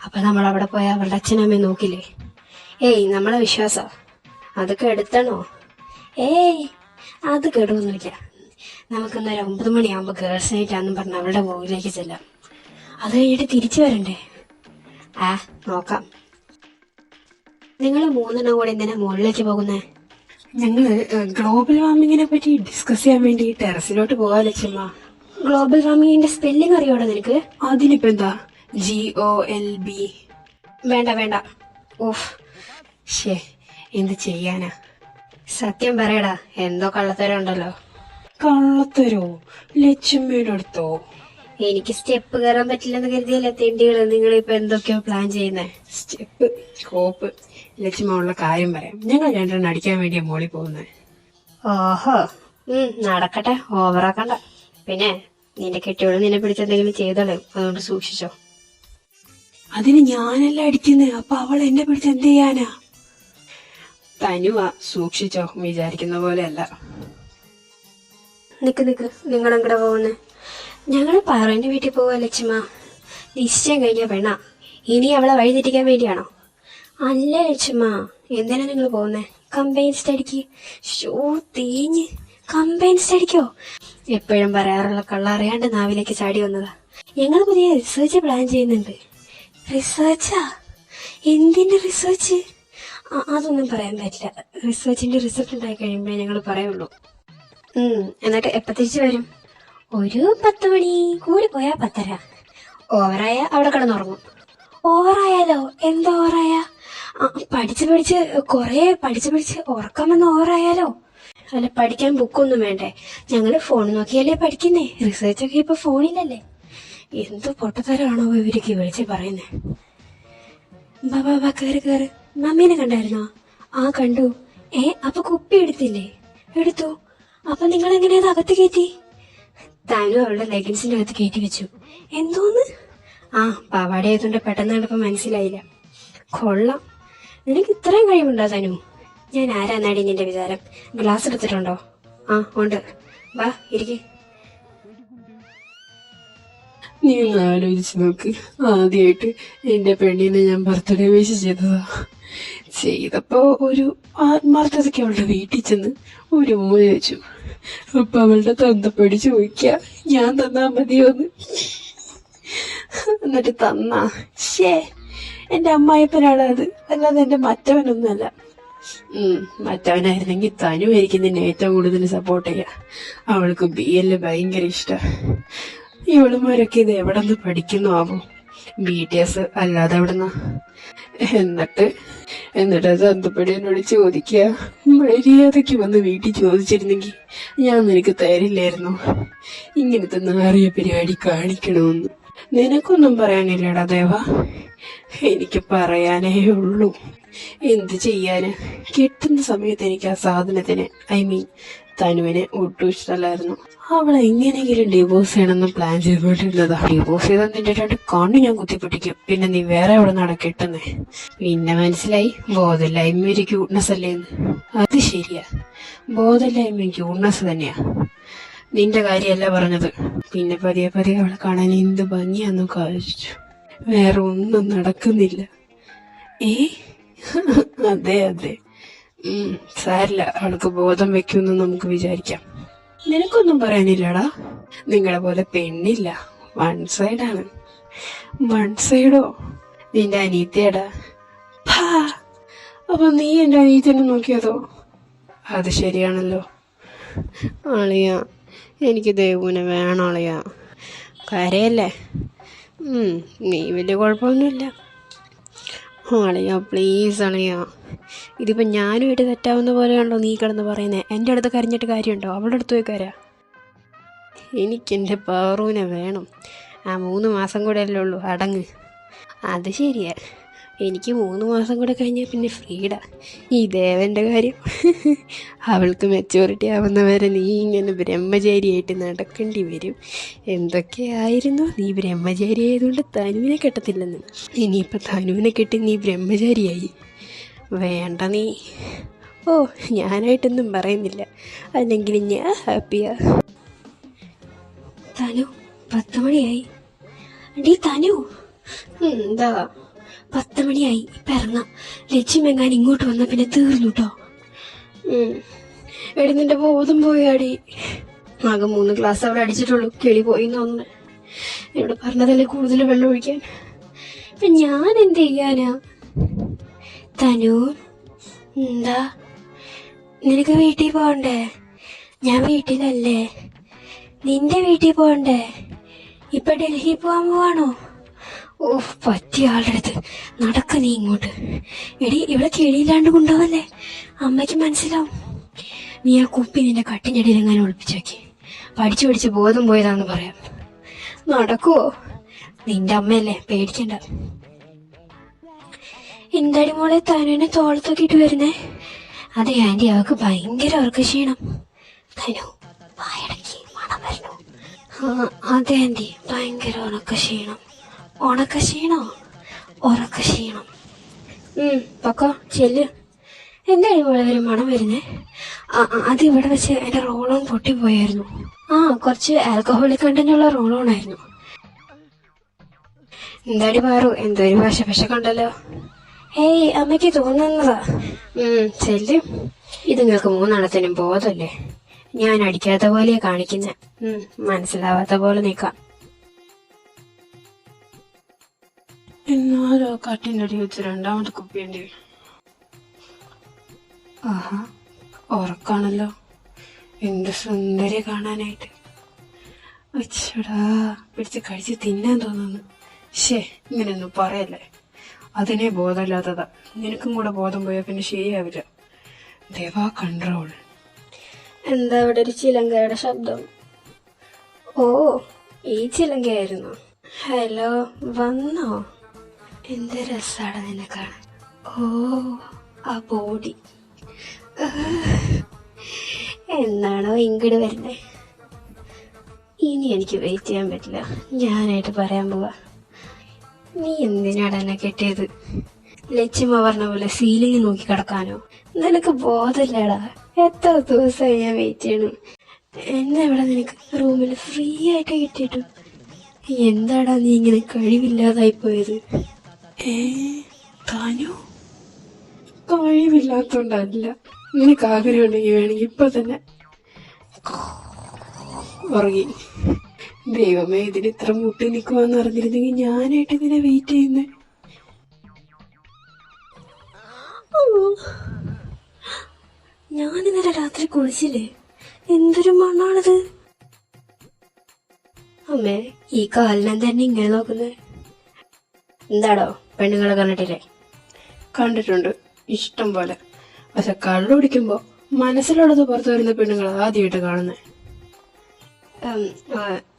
അപ്പൊ നമ്മൾ അവിടെ പോയാൽ അവളുടെ അച്ഛനമ്മയെ നോക്കില്ലേ? ഏയ്, നമ്മളെ വിശ്വാസ അതൊക്കെ എടുത്തണോ? ഏയ്, അത് കേടുവൊന്നുമില്ല. നമുക്കിന്നൊരു 9 മണിയാകുമ്പോ ഗേൾസ് നൈറ്റ് ആണെന്നും പറഞ്ഞ് അവളുടെ മുറിയിലേക്ക് ചെല്ലാം. അത് കഴിഞ്ഞിട്ട് തിരിച്ചു വരണ്ടേ? നോക്കാം. നിങ്ങൾ 3 കൂടെ എന്തിനാ മുകളിലേക്ക് പോകുന്നേ? ഞങ്ങള് ഗ്ലോബൽ വാർമിങ്ങിനെ പറ്റി ഡിസ്കസ് ചെയ്യാൻ വേണ്ടി ടെറസിലോട്ട് പോകാൻ ലക്ഷ്യമാ. ഗ്ലോബൽ വാർമിങ്ങിന്റെ സ്പെല്ലിംഗ് അറിയോടാ നിനക്ക്? അതിനിപ്പോ എന്താ, GOLB? വേണ്ട വേണ്ട. ഓഫ്, ഷേ, എന്ത് ചെയ്യാനാ? സത്യം പറയടാ, എന്തോ കള്ളത്തരം ഉണ്ടല്ലോ. കള്ളത്തരോ? ലക്ഷ്യമ്മയുടെ അടുത്തോ? എനിക്ക് സ്റ്റെപ്പ് കയറാൻ പറ്റില്ലെന്ന് കരുതിയല്ലേ തെണ്ടികള് നിങ്ങളിപ്പോ എന്തൊക്കെയോ പ്ലാൻ ചെയ്യുന്നേ. സ്റ്റെപ്പ്, സ്കോപ്പ്, ലക്ഷ്യമുള്ള കാര്യം പറയാം. ഞങ്ങൾ രണ്ടെണ്ണം അടിക്കാൻ വേണ്ടിയാ മോളിൽ പോകുന്നത്. ഓഹോ, നടക്കട്ടെ, ഓവറാക്കണ്ട. പിന്നെ നിന്റെ കെട്ടിയോട് നിന്നെ പിടിച്ചെന്തെങ്കിലും ചെയ്തോളൂ, അതുകൊണ്ട് സൂക്ഷിച്ചോ. അതിന് ഞാനല്ല അടിക്കുന്നത്, അപ്പൊ അവൾ എന്നെ പിടിച്ച് എന്ത് ചെയ്യാനാ? തനുവാ, സൂക്ഷിച്ചോ, വിചാരിക്കുന്ന പോലെയല്ല. നിക്ക് നിങ്ങളെങ്ങടെ പോകുന്നേ? ഞങ്ങള് പാറുവിന്റെ വീട്ടിൽ പോവാ ലക്ഷ്മ. നിശ്ചയം കഴിഞ്ഞ പെണ്ണ, ഇനി അവളെ വഴി തെറ്റിക്കാൻ വേണ്ടിയാണോ? അല്ല ലക്ഷ്മ, എന്തിനാ നിങ്ങൾ പോകുന്നേ? കമ്പൈൻ സ്റ്റഡിക്ക്. ഷോ തേഞ്ഞ്, കമ്പൈൻ സ്റ്റഡിക്കോ? എപ്പോഴും പറയാറുള്ള കള്ള അറിയാണ്ട് നാവിലേക്ക് ചാടി വന്നതാ. ഞങ്ങൾ പുതിയ റിസർച്ച് പ്ലാൻ ചെയ്യുന്നുണ്ട്. റിസർച്ചാ? എന്തിന്റെ റിസർച്ച്? അതൊന്നും പറയാൻ പറ്റില്ല. റിസർച്ചിന്റെ റിസൾട്ട് ഉണ്ടായി കഴിയുമ്പോഴേ ഞങ്ങൾ പറയുള്ളൂ. എന്നിട്ട് എപ്പോ തിരിച്ചു വരും? ഒരു 10 മണി, കൂടി പോയാ 10:30. ഓവറായ അവിടെ കിടന്നുറങ്ങും. ഓവറായാലോ? എന്താ ഓവറായ? പഠിച്ച് ഉറക്കം വന്ന് ഓവറായാലോ? അല്ല, പഠിക്കാൻ ബുക്കൊന്നും വേണ്ടേ? ഞങ്ങള് ഫോൺ നോക്കിയല്ലേ പഠിക്കുന്നേ. റിസർച്ചൊക്കെ ഇപ്പൊ ഫോണിലല്ലേ. എന്ത് പൊട്ടത്തരാണോ ഇവർക്ക് വിളിച്ച് പറയുന്നേ. ബാബാ, കേറ്. മമ്മീനെ കണ്ടായിരുന്നോ? കണ്ടു. അപ്പൊ കുപ്പി എടുത്തില്ലേ? എടുത്തു. അപ്പൊ നിങ്ങൾ എങ്ങനെയാ അകത്ത് കയറ്റി? താനും അവളുടെ ലെഗിൻസിന്റെ അകത്ത് കയറ്റി വെച്ചു. എന്തോന്ന്? പാവാട ആയതുകൊണ്ട് പെട്ടെന്ന് കണ്ടപ്പോ മനസ്സിലായില്ല. കൊള്ളാം, നിനക്ക് ഇത്രയും കഴിവുണ്ടോ തനു? ഞാൻ ആരാന്നാടി നിന്റെ വിചാരം? ഗ്ലാസ് എടുത്തിട്ടുണ്ടോ? ഉണ്ട്. വാ, ഇരിക്കെ. നീ ഒന്ന് ആലോചിച്ച് നോക്ക്. ആദ്യമായിട്ട് എന്റെ പെണ്ണിനെ ഞാൻ ബർത്ത്ഡേ വിഷ് ചെയ്തപ്പോ ഒരു ആത്മാർത്ഥതയ്ക്ക് അവളുടെ വീട്ടിൽ ചെന്ന് ഒരു ഉമ്മ ചോദിച്ചു. അപ്പൊ അവളുടെ തന്തപ്പടി ചോദിക്ക, ഞാൻ തന്നാ മതിയോന്ന്. എന്നിട്ട് തന്നാ? എന്റെ അമ്മായിപ്പനാണ് അത്, അല്ലാതെ എന്റെ മറ്റവനൊന്നുമല്ല. മറ്റവനായിരുന്നെങ്കിൽ തനുമായിരിക്കും നിന്നെ ഏറ്റവും കൂടുതൽ സപ്പോർട്ട് ചെയ്യാ. അവൾക്ക് BL ഭയങ്കര ഇഷ്ട. ഇവളുമാരൊക്കെ ഇത് എവിടെ നിന്ന് പഠിക്കുന്നു ആവും? BTS അല്ലാതെ എവിടെന്നാ? എന്നിട്ട് തന്തപ്പടി എന്നോട് ചോദിക്കുക, മര്യാദയ്ക്ക് വന്ന് വീട്ടിൽ ചോദിച്ചിരുന്നെങ്കിൽ ഞാൻ നിനക്ക് തരില്ലായിരുന്നു. ഇങ്ങനത്തെ നാറിയ പരിപാടി കാണിക്കണമെന്ന്. നിനക്കൊന്നും പറയാനില്ലടാ ദേവ. എനിക്ക് പറയാനേ ഉള്ളൂ. എന്ത് ചെയ്യാന്, കിട്ടുന്ന സമയത്ത് എനിക്ക് ആ സാധനത്തിന് തനുവിനെ ഒട്ടും ഇഷ്ടമല്ലായിരുന്നു. അവളെ എങ്ങനെയെങ്കിലും ഡിവോഴ്സ് ചെയ്യണമെന്ന് പ്ലാൻ ചെയ്തുകൊണ്ടിരുന്നതാ. ഡിവോഴ്സ് ചെയ്താൽ നിന്റെ രണ്ട് കണ്ണു ഞാൻ കുത്തിപ്പൊട്ടിക്കും. പിന്നെ നീ വേറെ എവിടെ നട കിട്ടുന്നേ. പിന്നെ മനസ്സിലായി ബോധമില്ലായ്മ ഒരു ക്യൂട്ട്നെസ് അല്ലേന്ന്. അത് ശരിയാ, ബോധമില്ലായ്മ ക്യൂട്ട്നെസ് തന്നെയാ. നിന്റെ കാര്യമല്ല പറഞ്ഞത്. പിന്നെ പതിയെ പതിയെ അവളെ കാണാൻ എന്ത് ഭംഗിയാന്ന് കാണിച്ചു. വേറെ ഒന്നും നടക്കുന്നില്ല. അതെ അതെ, സാരില്ല, അവൾക്ക് ബോധം വെക്കുമെന്ന് നമുക്ക് വിചാരിക്കാം. നിനക്കൊന്നും പറയാനില്ലടാ. നിങ്ങളെ പോലെ പെണ്ണില്ല, വൺ സൈഡാണ്. വൺ സൈഡോ? നിന്റെ അനീത്തിയടാ. അപ്പൊ നീ എന്റെ അനീത്തിനെ നോക്കിയതോ? അത് ശരിയാണല്ലോ. അളിയ, എനിക്ക് ദേവുവിനെ വേണം അളിയ. കരയല്ലേ? നീ വലിയ കുഴപ്പമൊന്നുമില്ല അളിയ. പ്ലീസ് അളിയ, ഇതിപ്പോൾ ഞാനുമായിട്ട് തെറ്റാവുന്ന പോലെയാണല്ലോ നീ കിടന്ന് പറയുന്നത്. എൻ്റെ അടുത്ത് കരഞ്ഞിട്ട് കാര്യമുണ്ടോ? അവളുടെ അടുത്ത് പോയി കരാ. എനിക്കെൻ്റെ പാറുവിനെ വേണം. ആ 3 മാസം കൂടെ അല്ലേ ഉള്ളൂ, അടങ്ങ്. അത് ശരിയാ, എനിക്ക് 3 മാസം കൂടെ കഴിഞ്ഞാൽ പിന്നെ ഫ്രീഡാ. ഈ ദേവൻ്റെ കാര്യം, അവൾക്ക് മെച്ചൂരിറ്റി ആവുന്നവരെ നീ ഇങ്ങനെ ബ്രഹ്മചാരിയായിട്ട് നടക്കേണ്ടി വരും. എന്തൊക്കെയായിരുന്നു നീ ബ്രഹ്മചാരി ആയതുകൊണ്ട് തനുവിനെ കെട്ടത്തില്ലെന്ന്. ഇനിയിപ്പോൾ തനുവിനെ കെട്ടി നീ ബ്രഹ്മചാരിയായി. വേണ്ട നീ. ഓ, ഞാനായിട്ടൊന്നും പറയുന്നില്ല, അല്ലെങ്കിൽ ഞാൻ ഹാപ്പിയാ. തനു 10 മണിയായി. അടി തനു, എന്താ? 10 മണിയായി, ഇപ്പം ഇറങ്ങാം. ലക്ഷ്യമെങ്ങാൻ ഇങ്ങോട്ട് വന്നാൽ പിന്നെ തീർന്നു കേട്ടോ. എടി, നിന്റെ ബോധം പോയാടി. ആകെ 3 ഗ്ലാസ് അവിടെ അടിച്ചിട്ടുള്ളൂ. കിളി പോയിന്ന് തോന്നുന്നു. എന്നോട് പറഞ്ഞതല്ലേ കൂടുതൽ വെള്ളം ഒഴിക്കാൻ. ഇപ്പം ഞാൻ എന്ത് ചെയ്യാനാ? തനു, എന്താ? നിനക്ക് വീട്ടിൽ പോകണ്ടേ? ഞാൻ വീട്ടിലല്ലേ. നിന്റെ വീട്ടിൽ പോകണ്ടേ? ഇപ്പൊ ഡൽഹി പോവാൻ പോവാണോ? ഓ, പറ്റിയ ആളുടെ അടുത്ത് നടക്ക നീ ഇങ്ങോട്ട്. എടി, ഇവിടെ കിളിയില്ലാണ്ട് കൊണ്ടുപോവല്ലേ, അമ്മയ്ക്ക് മനസ്സിലാവും. നീ ആ കുപ്പി നിന്റെ കട്ടിഞ്ഞടിയിൽ എങ്ങനെ ഒളിപ്പിച്ചു വെക്കി. പഠിച്ചു പഠിച്ച് ബോധം പോയതാണെന്ന് പറയാം. നടക്കുവോ? നിന്റെ അമ്മയല്ലേ, പേടിക്കണ്ട. എന്താടി മോളെ തനുവിനെ തോളത്തൊക്കിട്ട് വരുന്നേ? അതെ ആന്റി, അവൾക്ക് ഭയങ്കര ഉറക്ക ക്ഷീണം. തനു, വായടക്കി, മണം വരണു. അതെ ആന്റി, ഭയങ്കര ഉണക്കക്ഷീണം. ഉണക്കക്ഷീണോ? ഉറക്കക്ഷീണം. പക്കോ ചെല്ല്. എന്തായാലും ഇവിടെ വരെ മണം വരുന്നേ? അത് ഇവിടെ വെച്ച് എന്റെ റോളോൺ പൊട്ടിപ്പോയായിരുന്നു. കുറച്ച് ആൽക്കഹോളിക് കണ്ടന്റ് ഉള്ള റോളോൺ ആയിരുന്നു. എന്താടി പാറു, എന്തൊരു വശ കണ്ടല്ലോ. ഏയ്, അമ്മയ്ക്ക് തോന്നുന്നതാ. ചെല്ല്. ഇത് നിങ്ങൾക്ക് 3 ബോധമല്ലേ? ഞാൻ അടിക്കാത്ത പോലെയാ കാണിക്കുന്നെ. മനസ്സിലാവാത്ത പോലെ നിൽക്കാം. എന്നാലോ കട്ടിൻ്റെ അടി വെച്ച് 2ാമത്തെ കുപ്പിയുണ്ട്. ആഹാ, ഉറക്കാണല്ലോ. എന്ത് സുന്ദരി കാണാനായിട്ട്. അച്ചടാ, പിടിച്ച് കഴിച്ച് തിന്നാൻ തോന്നുന്നു. ഇങ്ങനെയൊന്നും പറയല്ലേ. അതിനെ ബോധമില്ലാത്തതാ. നിനക്കും കൂടെ ബോധം പോയാൽ പിന്നെ ശരിയാവില്ല. ദേവാ, കൺട്രോൾ. എന്താ ഇവിടെ ഒരു ചിലങ്കയുടെ ശബ്ദം? ഓ, ഈ ചിലങ്കയായിരുന്നു. ഹലോ, വന്നോ? എന്ത് രസാണ് നിന്നെ കാണാൻ. ഓ, ആ ബോഡി. എന്നാണോ ഇങ്ങോട്ട് വരുന്നേ? ഇനി എനിക്ക് വെയിറ്റ് ചെയ്യാൻ പറ്റില്ല. ഞാനായിട്ട് പറയാൻ പോവാ. നീ എന്തിനാണ് എന്നെ കെട്ടിയത്? ലക്ഷ്മ പറഞ്ഞ പോലെ സീലിംഗ് നോക്കി കിടക്കാനോ? നിനക്ക് ബോധമില്ലടാ. എത്ര ദിവസമായി ഞാൻ വെയിറ്റ് ചെയ്യണം. എന്നെ ഇവിടെ നിനക്ക് റൂമിൽ ഫ്രീ ആയിട്ട് കിട്ടിയിട്ടു. എന്താടാ നീ ഇങ്ങനെ കഴിവില്ലാതായി പോയത്? താനോ? കഴിവില്ലാത്തോണ്ടല്ല. നിനക്ക് ആഗ്രഹം ഉണ്ടെങ്കിൽ വേണമെങ്കിൽ ഇപ്പൊ തന്നെ ഉറങ്ങി. ദൈവമേ, ഇതിന് ഇത്ര മുട്ടി നിൽക്കുവാന്ന് അറിഞ്ഞിരുന്നെങ്കിൽ ഞാനായിട്ട് ഇതിനെ വെയിറ്റ് ചെയ്യുന്നേ. ഞാൻ ഇന്നലെ രാത്രി കുളിച്ചില്ലേ? എന്തൊരു മണ്ണാണത്. അമ്മേ, ഈ കാലിനെ തന്നെ ഇങ്ങനെ നോക്കുന്നത്? എന്താടോ, പെണ്ണുങ്ങളെ കണ്ടിട്ടില്ലേ? കണ്ടിട്ടുണ്ട്, ഇഷ്ടം പോലെ. പക്ഷെ കള്ളുടിക്കുമ്പോ മനസ്സിലുള്ളത് പുറത്തു വരുന്ന പെണ്ണുങ്ങൾ ആദ്യമായിട്ട് കാണുന്നേ.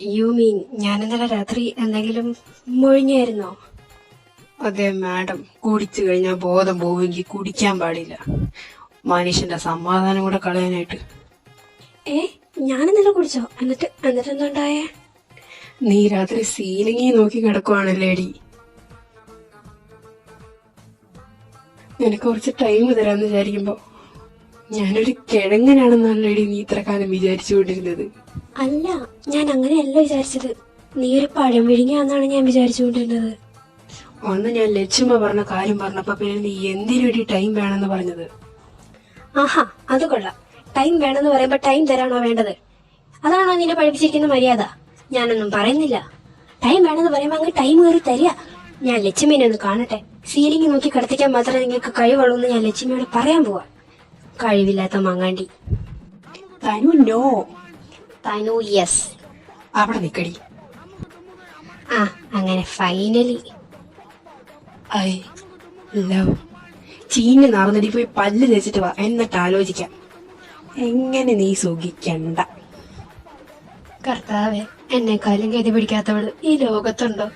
യു മീൻ ഞാൻ ഇന്നലെ രാത്രി എന്തെങ്കിലും മൊഴിഞ്ഞായിരുന്നോ? അതെ മാഡം, കുടിച്ചു കഴിഞ്ഞാൽ ബോധം പോവുമെങ്കിൽ കുടിക്കാൻ പാടില്ല. മനുഷ്യന്റെ സമാധാനം കൂടെ കളയാനായിട്ട്. ഞാൻ ഇന്നലെ കുടിച്ചോ? എന്നിട്ട് എന്തുണ്ടായേ? നീ രാത്രി സീലിംഗി നോക്കി കിടക്കുവാണല്ലേടി. നിനക്ക് കുറച്ച് ടൈം തരാന്ന് വിചാരിക്കുമ്പോ ഞാനൊരു കിഴങ്ങനാണെന്നല്ലേടി നീ ഇത്ര കാലം വിചാരിച്ചുകൊണ്ടിരുന്നത്. അല്ല, ഞാൻ അങ്ങനെയല്ല വിചാരിച്ചത്. നീ ഒരു പഴം വിഴുങ്ങിയാന്നാണ് ഞാൻ വിചാരിച്ചുകൊണ്ടിരുന്നത്. അന്ന് ഞാൻ ലക്ഷ്മ പറഞ്ഞ കാര്യം പറഞ്ഞപ്പോ പിന്നെ നീ എന്തിനൊരു ടൈം വേണമെന്ന് പറഞ്ഞത്? ആഹാ, അത് കൊള്ളാം. ടൈം വേണമെന്ന് പറയുമ്പോ ടൈം തരാണോ വേണ്ടത്? അതാണോ നിന്നെ പഠിപ്പിച്ചിരിക്കുന്ന മര്യാദ? ഞാനൊന്നും പറയുന്നില്ല. ടൈം വേണമെന്ന് പറയുമ്പോ അങ്ങ് ടൈം കയറി തരിക. ഞാൻ ലക്ഷ്മിനെ ഒന്ന് കാണട്ടെ. സീലിംഗ് നോക്കി കിടത്തിക്കാൻ മാത്രമേ നിങ്ങൾക്ക് കഴിവുള്ളൂ എന്ന് ഞാൻ ലക്ഷ്മിയോട് പറയാൻ പോവാ. കഴിവില്ലാത്ത മങ്ങാണ്ടി. തനു നോ. തനു യെസ്. അവിടെ നിക്കടി. അങ്ങനെ ഫൈനലി ഐ ലവ്. ചീഞ്ഞ് നടന്നിട്ട് പോയി പല്ല് തേച്ചിട്ട് വാ, എന്നിട്ട് ആലോചിക്കാം. എങ്ങനെ നീ സുഖിക്കണ്ട. കർത്താവേ, എന്നെക്കാളും ഗതി പിടിക്കാത്തവള് ഈ ലോകത്തുണ്ടോ?